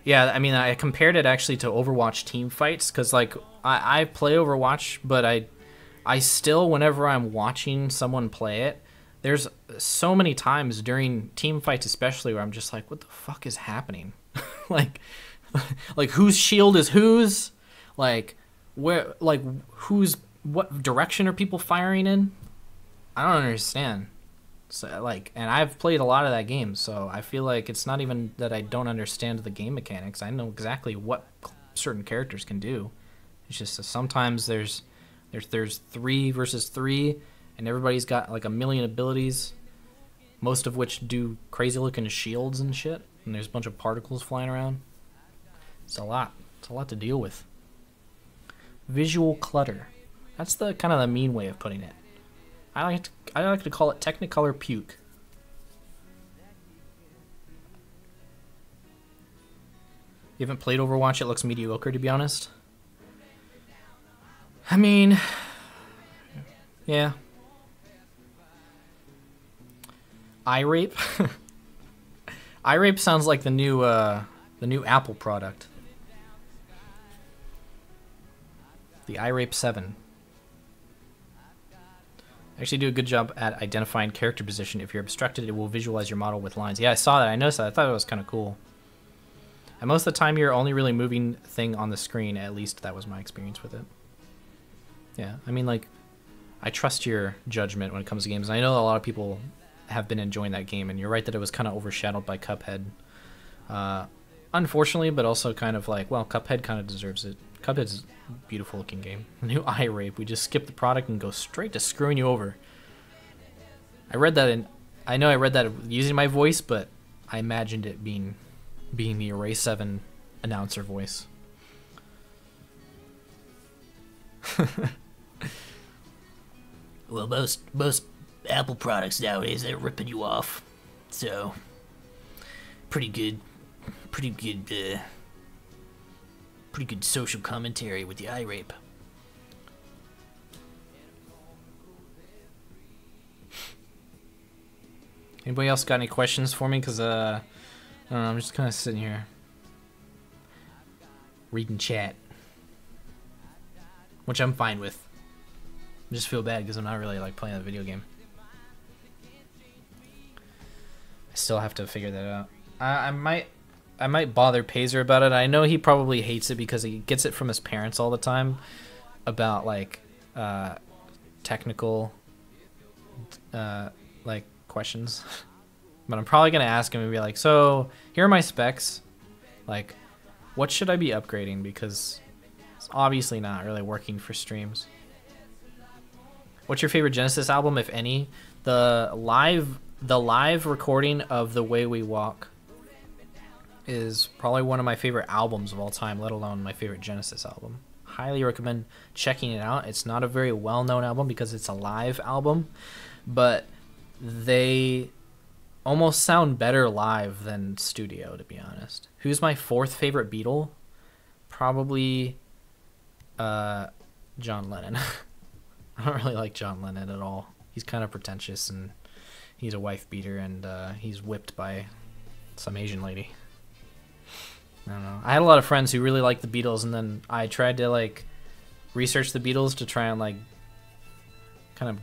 Yeah, I mean, I compared it actually to Overwatch team fights, because, like, I play Overwatch, but I I still, whenever I'm watching someone play it, there's so many times during team fights especially where I'm just like, what the fuck is happening? like whose shield is whose? Like where, like who's, what direction are people firing in? I don't understand. So like, and I've played a lot of that game, so I feel like it's not even that I don't understand the game mechanics. I know exactly what certain characters can do. It's just that sometimes there's 3 versus 3, and everybody's got like a million abilities, most of which do crazy looking shields and shit, and there's a bunch of particles flying around. It's a lot. It's a lot to deal with. Visual clutter. That's the kind of the mean way of putting it. I like to call it Technicolor puke. You haven't played Overwatch, it looks mediocre, to be honest. I mean, yeah. Eye rape. Eye rape sounds like the new Apple product. The Eye Rape 7. Actually do a good job at identifying character position. If you're obstructed, it will visualize your model with lines. Yeah, I saw that. I noticed that. I thought it was kind of cool. And most of the time, you're only really moving thing on the screen. At least that was my experience with it. Yeah, I mean, like, I trust your judgment when it comes to games. And I know a lot of people have been enjoying that game, and you're right that it was kind of overshadowed by Cuphead. Unfortunately, but also kind of like, well, Cuphead kind of deserves it. Cuphead's a beautiful looking game. New Eye Rape. We just skip the product and go straight to screwing you over. I read that, and I know I read that using my voice, but I imagined it being the Array 7 announcer voice. Well, most Apple products nowadays, they're ripping you off. So, pretty good social commentary with the eye rape. Anybody else got any questions for me? Because, I don't know, I'm just kind of sitting here reading chat, which I'm fine with. I just feel bad because I'm not really like playing a video game. I still have to figure that out. I might bother Pazer about it. I know he probably hates it because he gets it from his parents all the time about like technical like questions. But I'm probably gonna ask him and be like, so here are my specs. Like, what should I be upgrading? Because it's obviously not really working for streams. What's your favorite Genesis album, if any? The live recording of The Way We Walk is probably one of my favorite albums of all time, let alone my favorite Genesis album. Highly recommend checking it out. It's not a very well-known album because it's a live album, but they almost sound better live than studio, to be honest. Who's my fourth favorite Beatle? Probably John Lennon. I don't really like John Lennon at all. He's kind of pretentious, and he's a wife beater, and he's whipped by some Asian lady. I don't know. I had a lot of friends who really liked the Beatles, and then I tried to like research the Beatles to try and like kind of,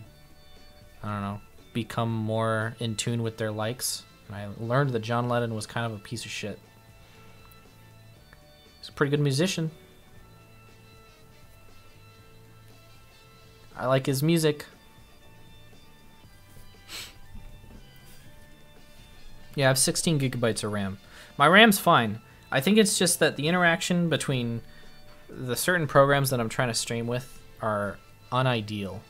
I don't know, become more in tune with their likes. And I learned that John Lennon was kind of a piece of shit. He's a pretty good musician. I like his music. Yeah, I have 16 gigabytes of RAM. My RAM's fine. I think it's just that the interaction between the certain programs that I'm trying to stream with are unideal.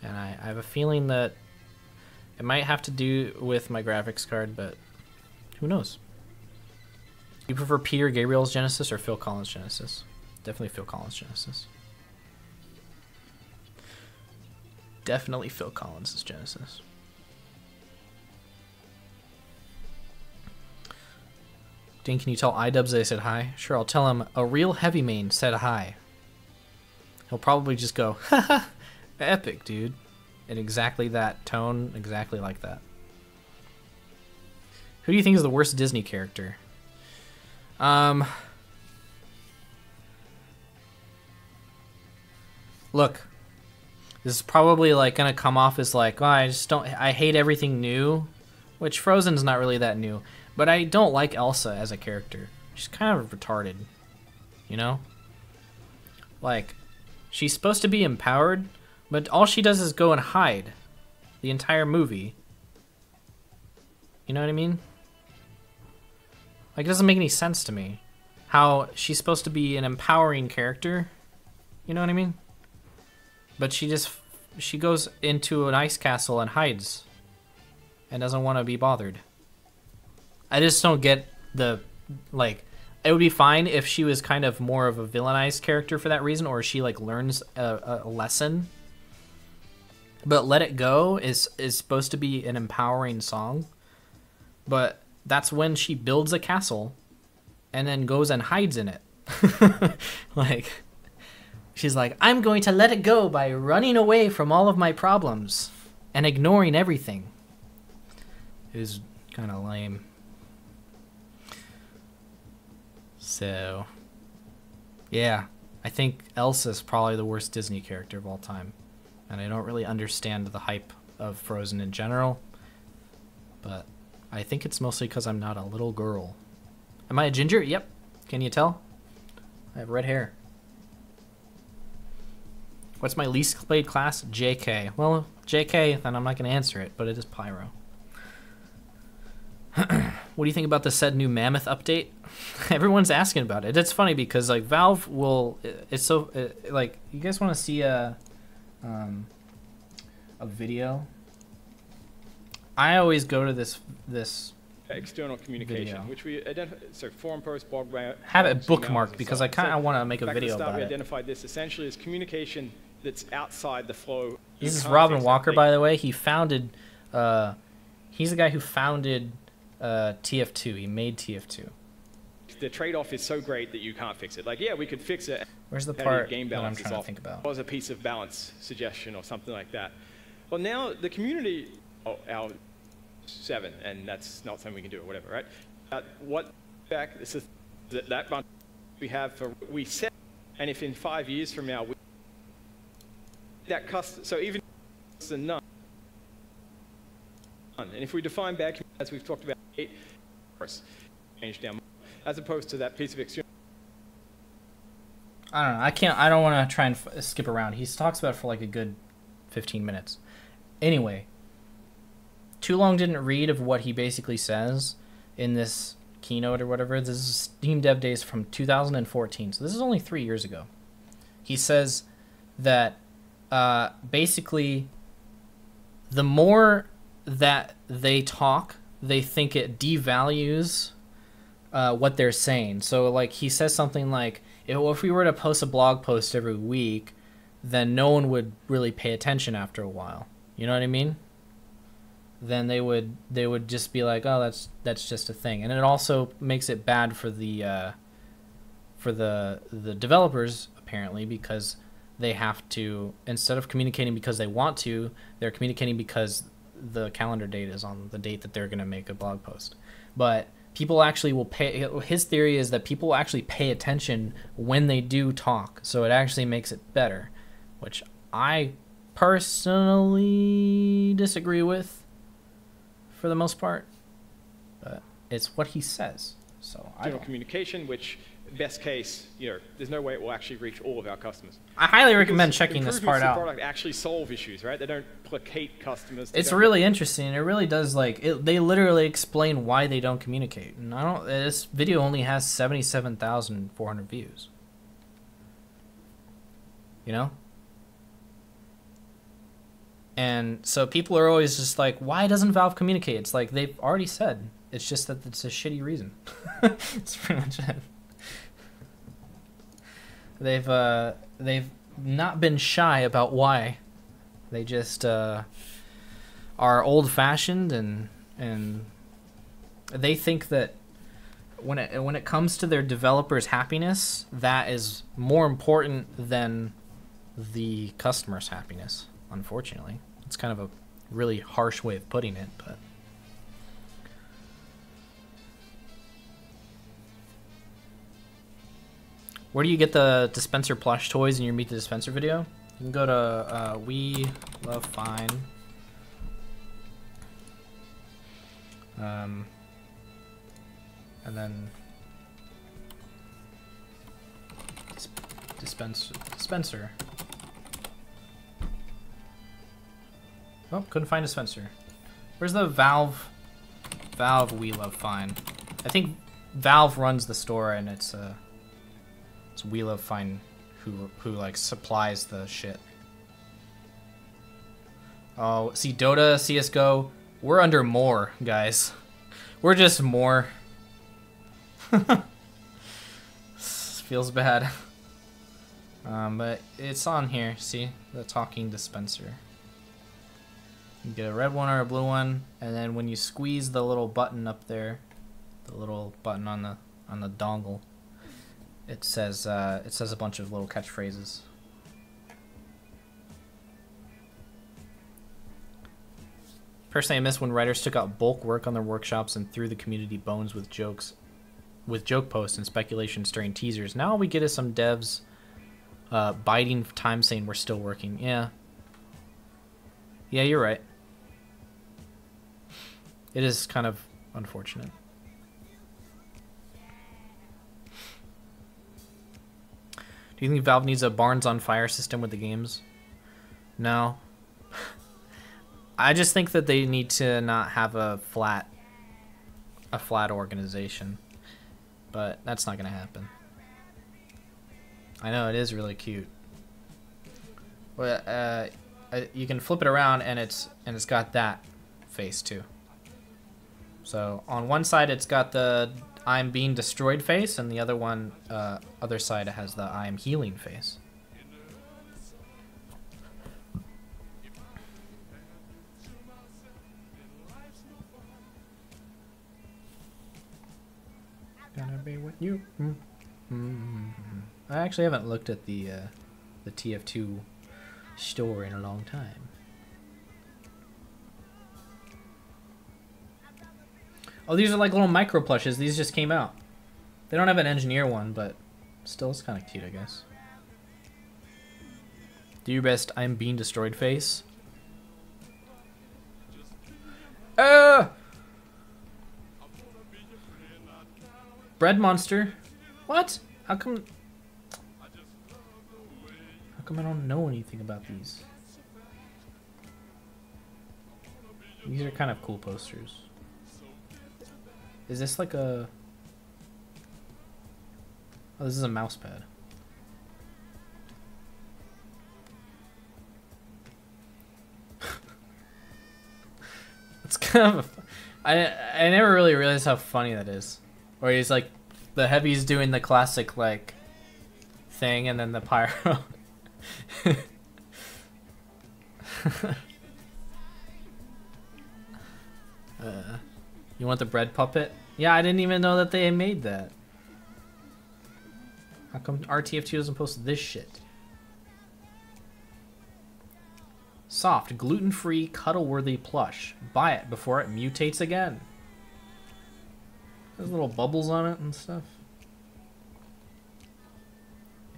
And I have a feeling that it might have to do with my graphics card, but who knows? Do you prefer Peter Gabriel's Genesis or Phil Collins' Genesis? Definitely Phil Collins' Genesis. Definitely Phil Collins' Genesis. Dane, can you tell iDubbbz that I said hi? Sure, I'll tell him a real heavy main said hi. He'll probably just go, haha, epic, dude. In exactly that tone, exactly like that. Who do you think is the worst Disney character? Look, This is probably like gonna come off as like, oh, I hate everything new, which Frozen's not really that new, but I don't like Elsa as a character. She's kind of retarded, you know? Like, she's supposed to be empowered, but all she does is go and hide the entire movie. You know what I mean? Like, it doesn't make any sense to me how she's supposed to be an empowering character. You know what I mean? But she goes into an ice castle and hides and doesn't want to be bothered. I just don't get the, like, it would be fine if she was kind of more of a villainized character for that reason, or she like learns a lesson. But Let It Go is supposed to be an empowering song, but that's when she builds a castle and then goes and hides in it. Like, she's like, I'm going to let it go by running away from all of my problems and ignoring everything. It was kind of lame. So, yeah, I think Elsa's probably the worst Disney character of all time. And I don't really understand the hype of Frozen in general. But I think it's mostly because I'm not a little girl. Am I a ginger? Yep. Can you tell? I have red hair. What's my least played class? JK. Well, JK, then I'm not going to answer it, but it is Pyro. What do you think about the said new Mammoth update? Everyone's asking about it. It's funny because like Valve will, it's so like, you guys want to see a video? I always go to this external communication, video, which we identify. So forum post, blog, have it bookmarked because I kind of want to make a video about we it. identified this essentially as communication that's outside the flow. This is Robin Walker, by the way. He founded. He's the guy who founded TF2. He made TF2. The trade-off is so great that you can't fix it. Like, yeah, we could fix it. Where's the How part game that I'm balance trying is to off. think about? Was a piece of balance suggestion or something like that. Well, now the community, our 7, and that's not something we can do or whatever, right? What back? This is that bunch we have for we set, and if in 5 years from now so even the none, and if we define bad community as we've talked about, 8, of course, change down, as opposed to that piece of external. I don't know. I don't want to try and skip around. He talks about it for like a good 15 minutes. Anyway, Too Long didn't read of what he basically says in this keynote or whatever. This is Steam Dev Days from 2014, so this is only 3 years ago. He says that basically the more that they talk, they think it devalues what they're saying. So like he says something like, if we were to post a blog post every week, then no one would really pay attention after a while. You know what I mean? Then they would just be like, oh, that's just a thing. And it also makes it bad for the developers apparently, because they have to, instead of communicating because they want to, they're communicating because the calendar date is on the date that they're going to make a blog post. But people actually will pay. His theory is that people actually pay attention when they do talk, so it actually makes it better, which I personally disagree with for the most part, but it's what he says. So General communication, which best case, there's no way it will actually reach all of our customers. I highly recommend checking this part out. The product actually solve issues, right? They don't placate customers. It's really interesting. It really does, like, they literally explain why they don't communicate. And this video only has 77,400 views. You know? And so people are always just like, why doesn't Valve communicate? It's like they've already said. It's just that it's a shitty reason. That's pretty much it. They've not been shy about why. They just are old-fashioned, and they think that when it comes to their developers' happiness, that is more important than the customer's happiness. Unfortunately, it's kind of a really harsh way of putting it, but. Where do you get the dispenser plush toys in your Meet the Dispenser video? You can go to We Love Fine. And then dispenser. Oh, couldn't find dispenser. Where's the Valve We Love Fine? I think Valve runs the store, and it's We Love Fine who like supplies the shit. Oh, see, Dota, CS:GO, we're under more, guys. We're just more. Feels bad. But it's on here. See, the talking dispenser. You get a red one or a blue one, and then when you squeeze the little button up there, the little button on the dongle, it says a bunch of little catchphrases. Personally, I miss when writers took out bulk work on their workshops and threw the community bones with joke posts and speculations during teasers. Now all we get is some devs biding time saying we're still working. Yeah, you're right. It is kind of unfortunate. Do you think Valve needs a Barns on Fire system with the games? No. I just think that they need to not have a flat organization. But that's not gonna happen. I know, it is really cute. Well, you can flip it around and it's got that face too. So on one side it's got the I'm being destroyed face, and the other one, other side, it has the I am healing face. Gonna be with you. I actually haven't looked at the TF2 store in a long time. Oh, these are like little micro plushes. These just came out. They don't have an engineer one, but still, it's kind of cute, I guess. Do your best I'm being destroyed face. Bread monster. What? How come I don't know anything about these? These are kind of cool posters. Is this like a... Oh, this is a mouse pad. It's kind of... I never really realized how funny that is. Or he's like... The heavy's doing the classic, like... thing, and then the pyro... You want the bread puppet? Yeah, I didn't even know that they made that. How come RTF2 doesn't post this shit? Soft, gluten-free, cuddle-worthy plush. Buy it before it mutates again. There's little bubbles on it and stuff.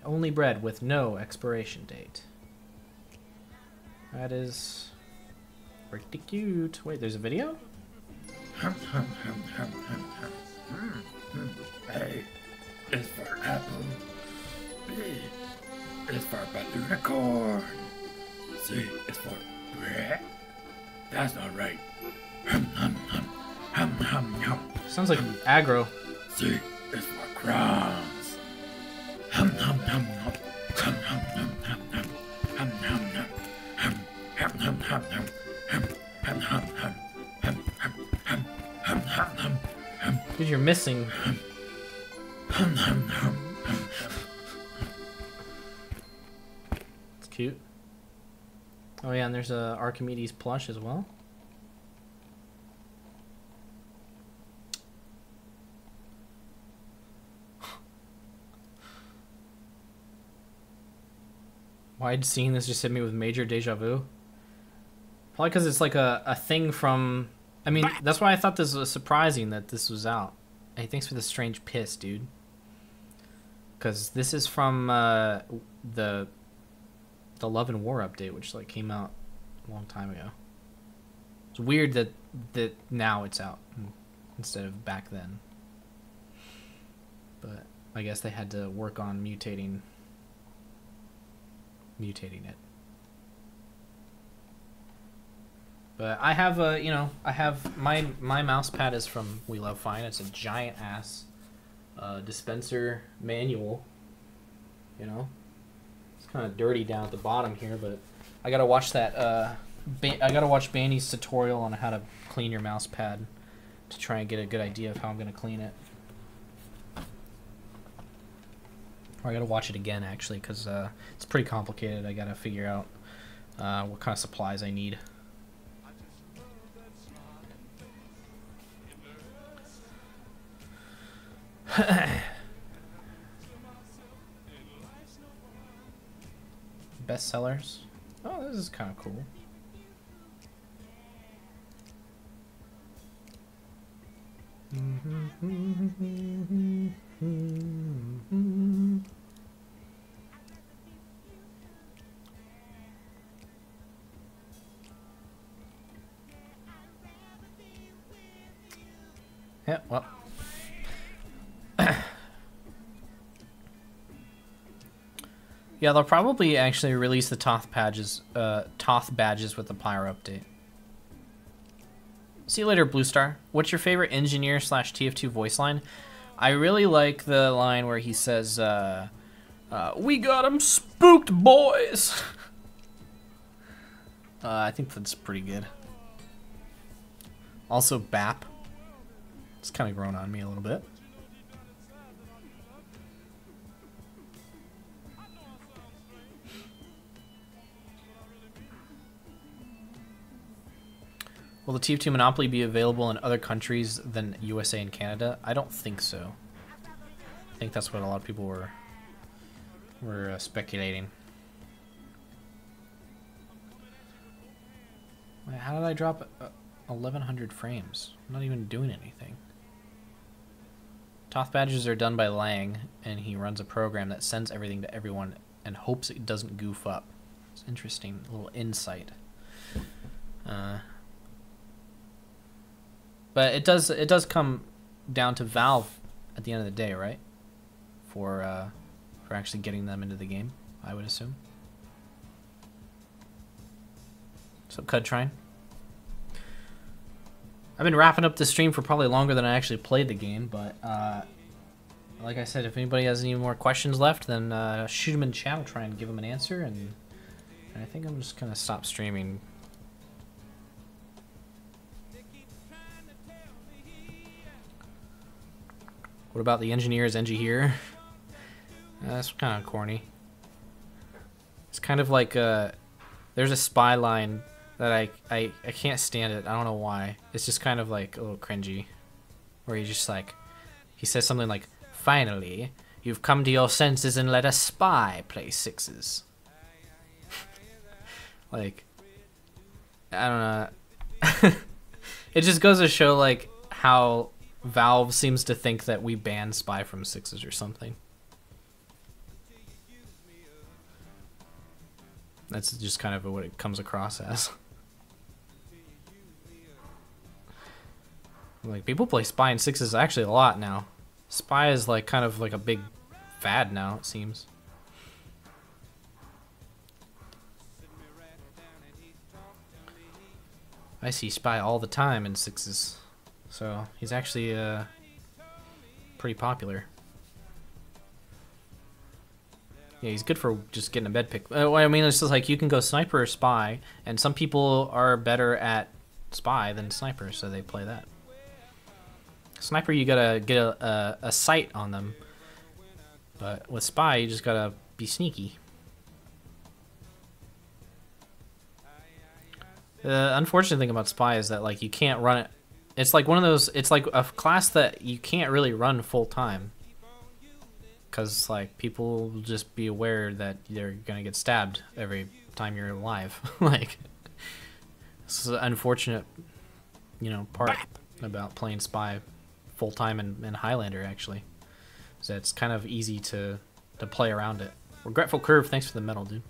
Only bread with no expiration date. That is pretty cute. Wait, there's a video? A is for apple. B is for unicorn. C is for bread. That's not right. Sounds like aggro. C is for crowns. Dude, you're missing. It's cute. Oh yeah, and there's a Archimedes plush as well. Why'd seeing this just hit me with major deja vu? Probably because it's like a thing from... I mean, that's why I thought this was surprising that this was out. Hey, thanks for the strange piss, dude. Because this is from the the Love and War update, which like came out a long time ago. It's weird that now it's out instead of back then. But I guess they had to work on mutating it. But I have I have my mouse pad is from We Love Fine. It's a giant ass dispenser manual. You know, it's kind of dirty down at the bottom here, but I gotta watch that. I gotta watch Banny's tutorial on how to clean your mouse pad to try and get a good idea of how I'm gonna clean it. Or I gotta watch it again actually, because it's pretty complicated. I gotta figure out what kind of supplies I need. Bestsellers. Oh, this is kind of cool. Yeah, well. Yeah, they'll probably actually release the Toth badges with the Pyro update. See you later, Blue Star. What's your favorite engineer / TF2 voice line? I really like the line where he says, "We got 'em spooked, boys." I think that's pretty good. Also, BAP. It's kind of grown on me a little bit. Will the TF2 Monopoly be available in other countries than USA and Canada? I don't think so. I think that's what a lot of people were speculating. Wait, how did I drop 1100 frames? I'm not even doing anything. Toth badges are done by Lang, and he runs a program that sends everything to everyone and hopes it doesn't goof up. It's interesting, a little insight. But it does come down to Valve at the end of the day, right? For actually getting them into the game, I would assume. So Cudtrine. I've been wrapping up the stream for probably longer than I actually played the game, but like I said, if anybody has any more questions left, then shoot them in chat. I'll try and give them an answer, and I think I'm just gonna stop streaming. What about the engineers, Engie here? That's kind of corny. It's kind of like there's a spy line that I can't stand it. I don't know why. It's just kind of like a little cringy, where he says something like, "Finally, you've come to your senses and let a spy play sixes." Like, I don't know. It just goes to show like how Valve seems to think that we ban spy from sixes or something. That's just kind of what it comes across as. Like, people play spy in sixes actually a lot now. Spy is like kind of like a big fad now, it seems. I see spy all the time in sixes. So he's actually pretty popular. Yeah, he's good for just getting a bed pick. I mean, it's just like you can go sniper or spy, and some people are better at spy than sniper, so they play that. Sniper, you gotta get a sight on them, but with spy, you just gotta be sneaky. The unfortunate thing about spy is that like you can't run it. It's like one of those. It's like a class that you can't really run full time, because like people will just be aware that they're gonna get stabbed every time you're alive. Like, this is an unfortunate, part about playing spy full time in Highlander actually. So it's kind of easy to play around it. Regretful Curve, thanks for the medal, dude.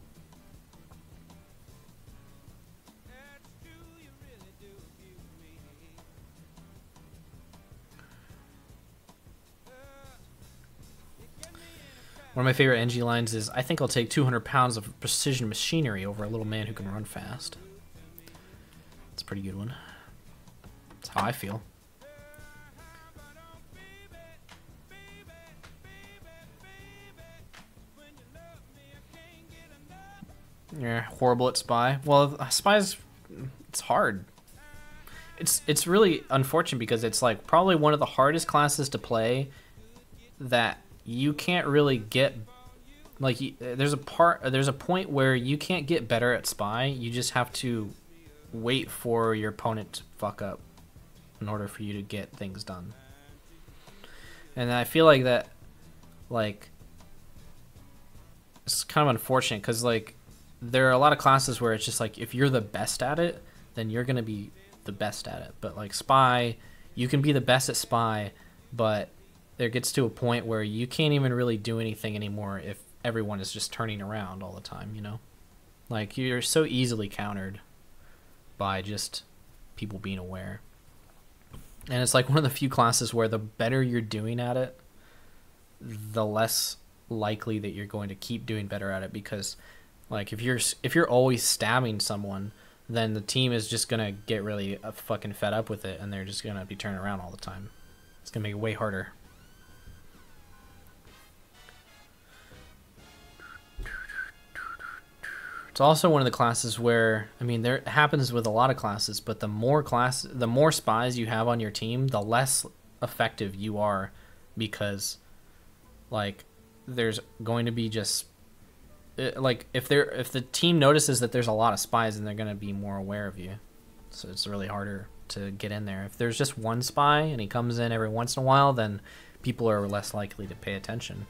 One of my favorite NG lines is, "I think I'll take 200 pounds of precision machinery over a little man who can run fast." It's a pretty good one. That's how I feel. You're horrible at Spy. Well, Spy's... it's hard. It's really unfortunate because it's like probably one of the hardest classes to play that you can't really get, like, there's a point where you can't get better at Spy. You just have to wait for your opponent to fuck up in order for you to get things done. And I feel like that, like, it's kind of unfortunate because, like, there are a lot of classes where it's just like if you're the best at it, then you're gonna be the best at it. But like Spy, you can be the best at Spy, but there gets to a point where you can't even really do anything anymore if everyone is just turning around all the time, you know? Like, you're so easily countered by just people being aware. And it's like one of the few classes where the better you're doing at it, the less likely that you're going to keep doing better at it, because like if you're always stabbing someone, then the team is just gonna get really fucking fed up with it and they're just gonna be turning around all the time. It's gonna make it way harder. It's also one of the classes where, I mean, there happens with a lot of classes, but the more spies you have on your team, the less effective you are, because like there's going to be just like if the team notices that there's a lot of spies, then they're going to be more aware of you. So it's really harder to get in there. If there's just one spy and he comes in every once in a while, then people are less likely to pay attention.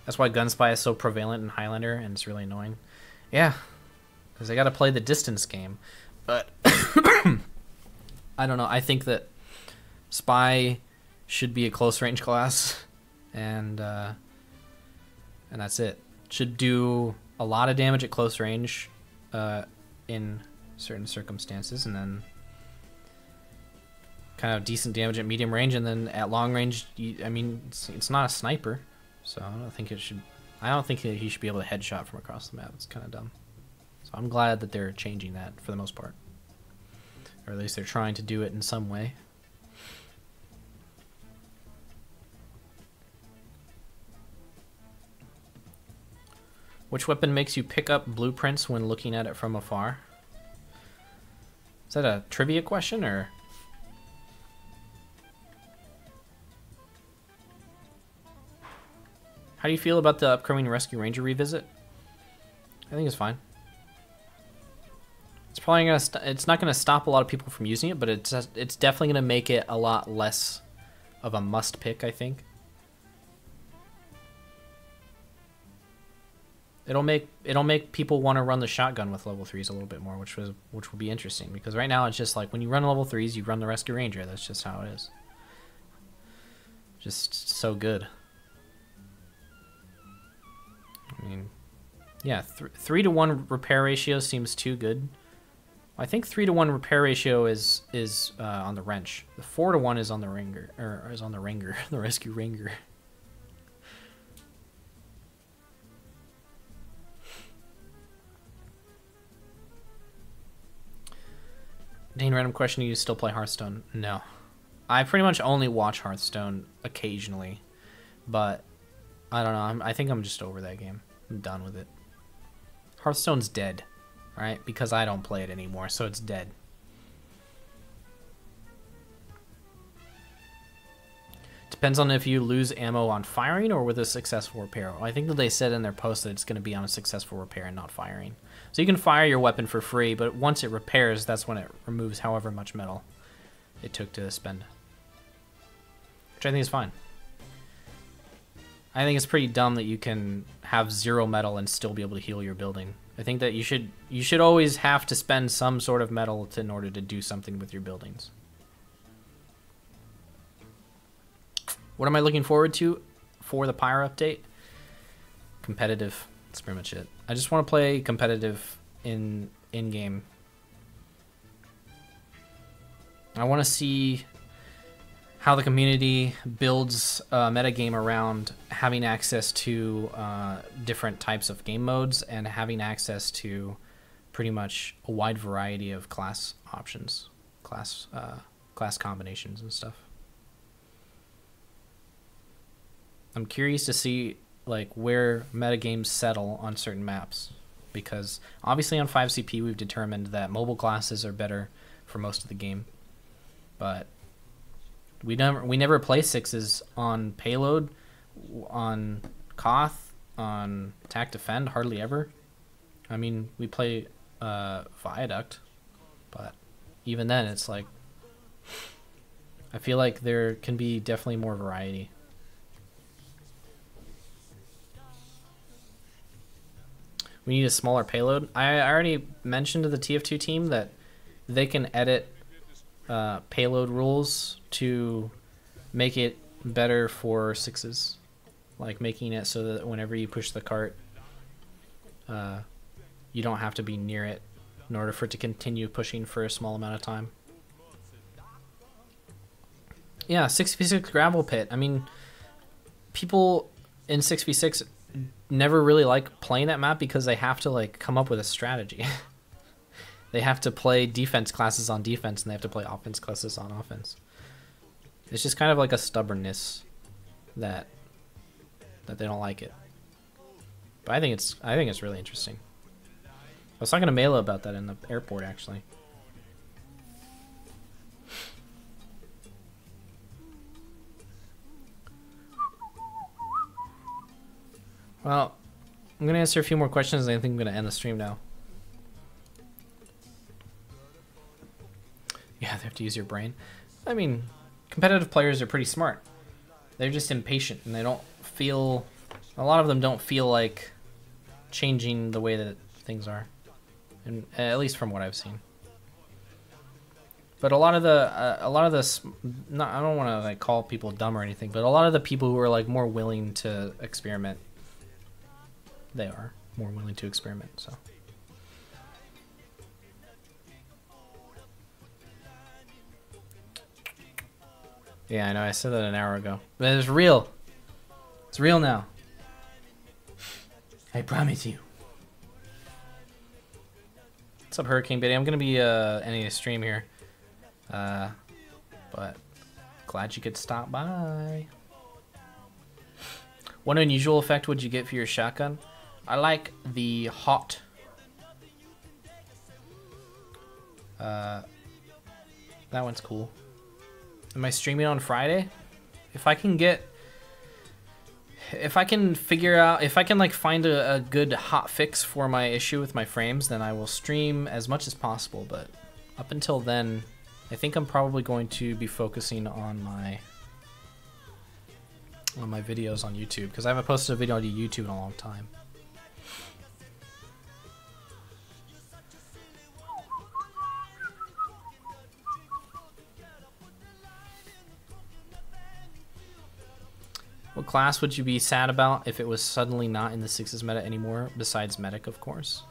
That's why Gunspy is so prevalent in Highlander, and it's really annoying. Yeah, because they got to play the distance game. But I don't know. I think that Spy should be a close range class, and that's it. Should do a lot of damage at close range in certain circumstances, and then kind of decent damage at medium range, and then at long range, I mean, it's not a sniper. So I don't think that he should be able to headshot from across the map. It's kind of dumb. So I'm glad that they're changing that for the most part. Or at least they're trying to do it in some way. Which weapon makes you pick up blueprints when looking at it from afar? Is that a trivia question, or...? How do you feel about the upcoming Rescue Ranger revisit? I think it's fine. It's probably gonna it's not gonna stop a lot of people from using it, but it's definitely gonna make it a lot less of a must pick, I think. It'll make people want to run the shotgun with level 3s a little bit more, which will be interesting, because right now it's just like when you run level 3s, you run the Rescue Ranger. That's just how it is. Just so good. I mean, yeah, 3 to 1 repair ratio seems too good. I think 3 to 1 repair ratio is on the wrench. The 4 to 1 is on the ringer, or is on the ringer, the Rescue Ranger. Dane, random question: do you still play Hearthstone? No, I pretty much only watch Hearthstone occasionally, but I don't know. I think I'm just over that game. I'm done with it. Hearthstone's dead, right? Because I don't play it anymore, so it's dead. Depends on if you lose ammo on firing or with a successful repair. I think that they said in their post that it's going to be on a successful repair and not firing. So you can fire your weapon for free, but once it repairs, that's when it removes however much metal it took to spend. Which I think is fine. I think it's pretty dumb that you can have 0 metal and still be able to heal your building. I think that you should always have to spend some sort of metal in order to do something with your buildings. What am I looking forward to for the Pyre update? Competitive. That's pretty much it. I just want to play competitive in-game. I want to see... how the community builds a metagame around having access to different types of game modes and having access to pretty much a wide variety of class options, class combinations and stuff. I'm curious to see like where metagames settle on certain maps, because obviously on 5CP we've determined that mobile classes are better for most of the game, but we never play sixes on payload, on Koth, on attack defend, hardly ever. I mean, we play Viaduct, but even then it's like, I feel like there can be definitely more variety. We need a smaller payload. I already mentioned to the TF2 team that they can edit payload rules to make it better for sixes, like making it so that whenever you push the cart, you don't have to be near it in order for it to continue pushing for a small amount of time. Yeah, 6v6 gravel pit. I mean, people in 6v6 never really like playing that map because they have to like come up with a strategy. They have to play defense classes on defense and they have to play offense classes on offense. It's just kind of like a stubbornness that they don't like it. But I think it's really interesting. I was talking to Mela about that in the airport actually. Well, I'm going to answer a few more questions and I think I'm going to end the stream now. Yeah, they have to use your brain. I mean, competitive players are pretty smart. They're just impatient and they don't feel... A lot of them don't feel like changing the way that things are. And, at least from what I've seen. But a lot of the... I don't want to like call people dumb or anything, but a lot of the people who are like more willing to experiment, they are more willing to experiment, so. Yeah, I know, I said that an hour ago. But it's real. It's real now. I promise you. What's up, Hurricane Biddy? I'm gonna be ending a stream here. But glad you could stop by. What unusual effect would you get for your shotgun? I like the hot. That one's cool. Am I streaming on Friday? If I can figure out, if I can like find a good hot fix for my issue with my frames, then I will stream as much as possible. But up until then, I think I'm probably going to be focusing on my videos on YouTube, because I haven't posted a video on YouTube in a long time. What class would you be sad about if it was suddenly not in the sixes meta anymore, besides medic, of course?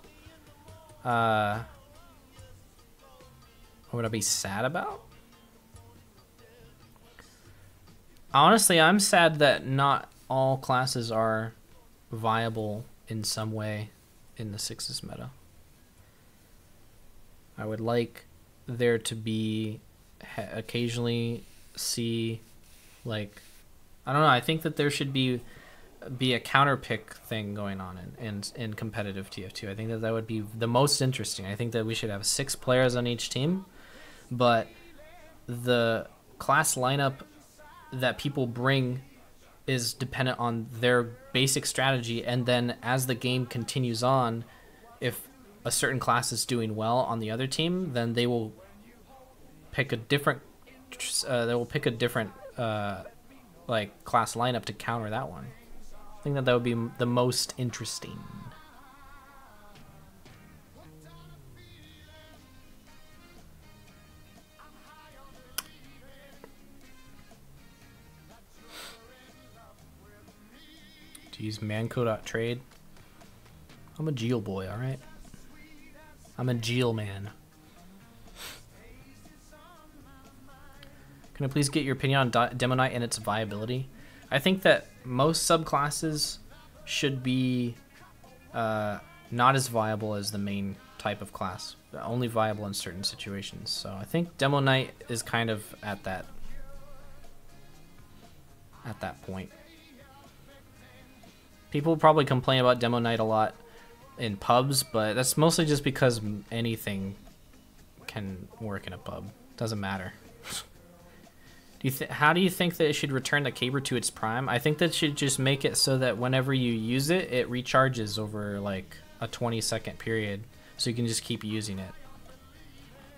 What would I be sad about? Honestly, I'm sad that not all classes are viable in some way in the sixes meta. I would like there to be occasionally see like, I don't know, I think that there should be a counter pick thing going on in competitive TF2. I think that would be the most interesting. I think that we should have 6 players on each team, but the class lineup that people bring is dependent on their basic strategy, and then as the game continues on, if a certain class is doing well on the other team, then they will pick a different like class lineup to counter that one. I think that would be the most interesting. To use manco.trade. I'm a Geel boy, alright? I'm a Geel man. Can I please get your opinion on Demo Knight and its viability? I think that most subclasses should be not as viable as the main type of class. Only viable in certain situations. So I think Demo Knight is kind of at that point. People probably complain about Demo Knight a lot in pubs, but that's mostly just because anything can work in a pub. Doesn't matter. How do you think that it should return the caber to its prime? I think that should just make it so that whenever you use it, it recharges over like a 20-second period, so you can just keep using it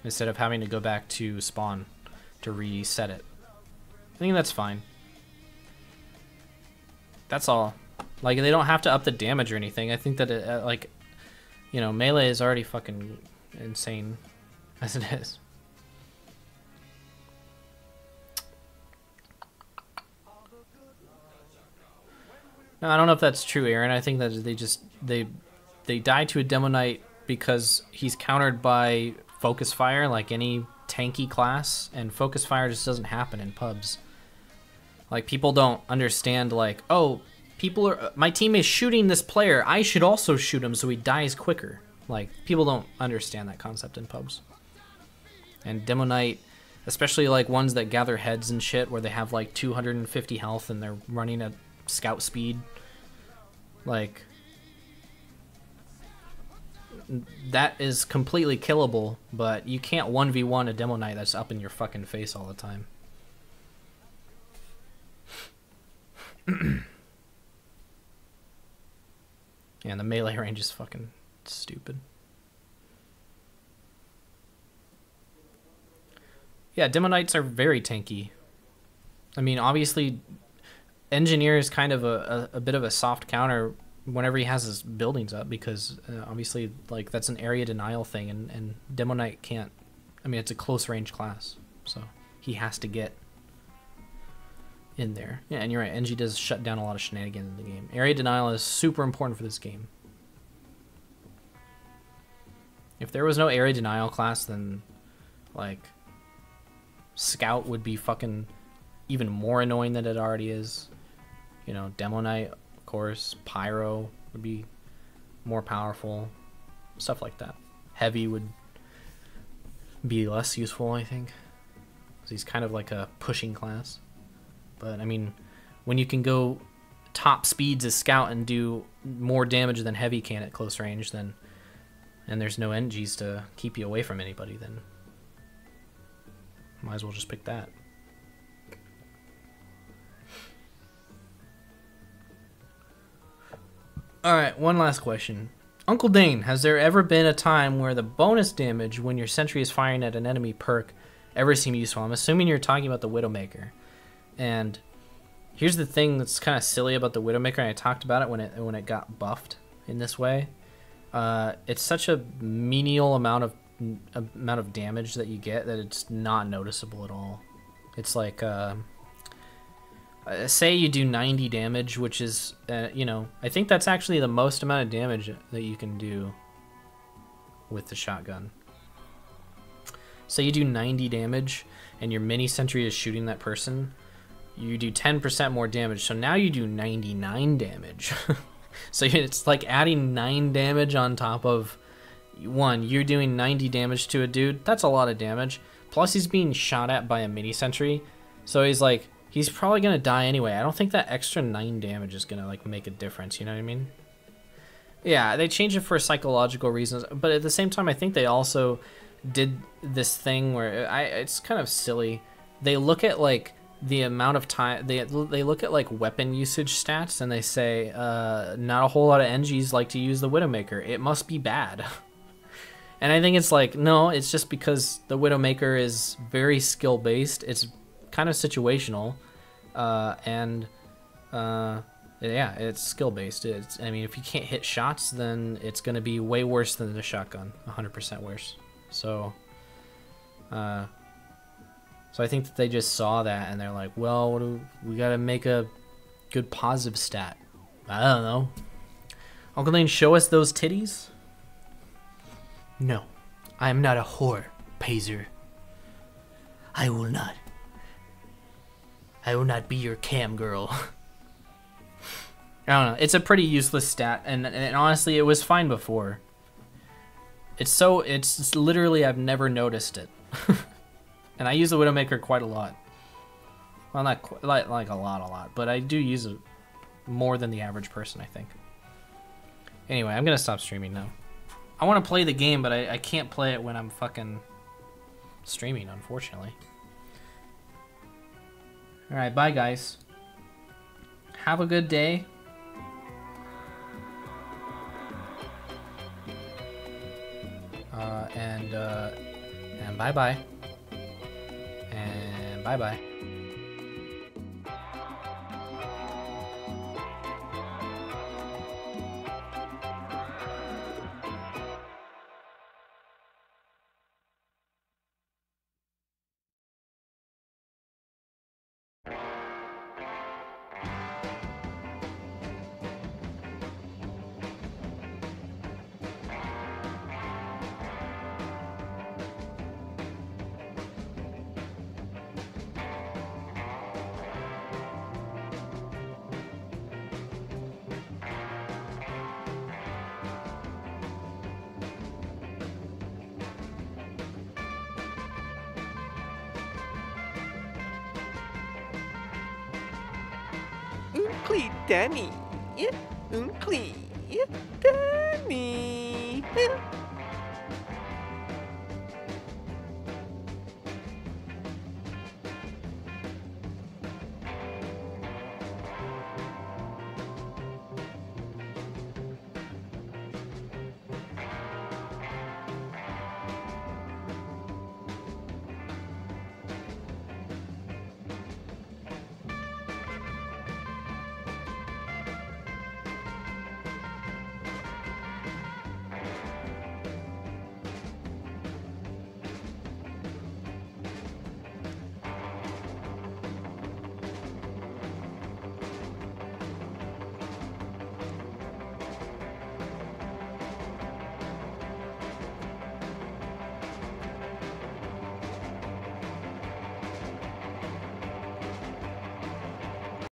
instead of having to go back to spawn to reset it. I think that's fine. That's all. Like, they don't have to up the damage or anything. I think that it, like, you know, melee is already fucking insane as it is. No, I don't know if that's true, Aaron. I think that they die to a Demo Knight because he's countered by Focus Fire, like any tanky class, and Focus Fire just doesn't happen in pubs. Like, people don't understand, like, oh, my team is shooting this player, I should also shoot him so he dies quicker. Like, people don't understand that concept in pubs. And Demo Knight, especially like ones that gather heads and shit, where they have like 250 health and they're running at scout speed, like, that is completely killable, but you can't 1v1 a Demo Knight that's up in your fucking face all the time. And the melee range is fucking stupid. Yeah, Demo Knights are very tanky. I mean, obviously, Engineer is kind of a bit of a soft counter whenever he has his buildings up, because obviously, like, that's an area denial thing, and Demo Knight can't. I mean, it's a close range class, so he has to get in there. Yeah, and you're right, NG does shut down a lot of shenanigans in the game. Area denial is super important for this game. If there was no area denial class, then, like, Scout would be fucking even more annoying than it already is. You know, Demo Knight, of course, Pyro would be more powerful, stuff like that. Heavy would be less useful, I think, because he's kind of like a pushing class. But I mean, when you can go top speeds as Scout and do more damage than Heavy can at close range, then, and there's no NGs to keep you away from anybody, then might as well just pick that. Alright, one last question. Uncle Dane, has there ever been a time where the bonus damage when your sentry is firing at an enemy perk ever seemed useful? I'm assuming you're talking about the Widowmaker. And here's the thing that's kind of silly about the Widowmaker, and I talked about it when it got buffed in this way. It's such a menial amount of damage that you get that it's not noticeable at all. It's like, say you do 90 damage, which is, you know, I think that's actually the most amount of damage that you can do with the shotgun. Say you do 90 damage and your mini sentry is shooting that person, you do 10% more damage, so now you do 99 damage. So it's like adding 9 damage on top of 1. You're doing 90 damage to a dude, that's a lot of damage. Plus he's being shot at by a mini sentry, so he's probably gonna die anyway. I don't think that extra 9 damage is gonna like make a difference, you know what I mean? Yeah, they changed it for psychological reasons, but at the same time I think they also did this thing where it's kind of silly. They look at like the amount of time, they look at like weapon usage stats, and they say not a whole lot of NGs like to use the Widowmaker, it must be bad. And I think it's like, no, it's just because the Widowmaker is very skill based, it's kind of situational, yeah, it's skill based. I mean, if you can't hit shots, then it's going to be way worse than the shotgun, 100% worse. So I think that they just saw that and they're like, well, we got to make a good positive stat. I don't know. Uncle Dane, show us those titties. No, I am not a whore, Pazer. I will not. I will not be your cam girl. I don't know. It's a pretty useless stat, and honestly, it was fine before. It's literally I've never noticed it, and I use the Widowmaker quite a lot. Well, not like a lot, but I do use it more than the average person, I think. Anyway, I'm gonna stop streaming now. I want to play the game, but I can't play it when I'm fucking streaming, unfortunately. All right, bye guys. Have a good day. And bye bye. And bye bye. Uncle Danny. Uncle Danny.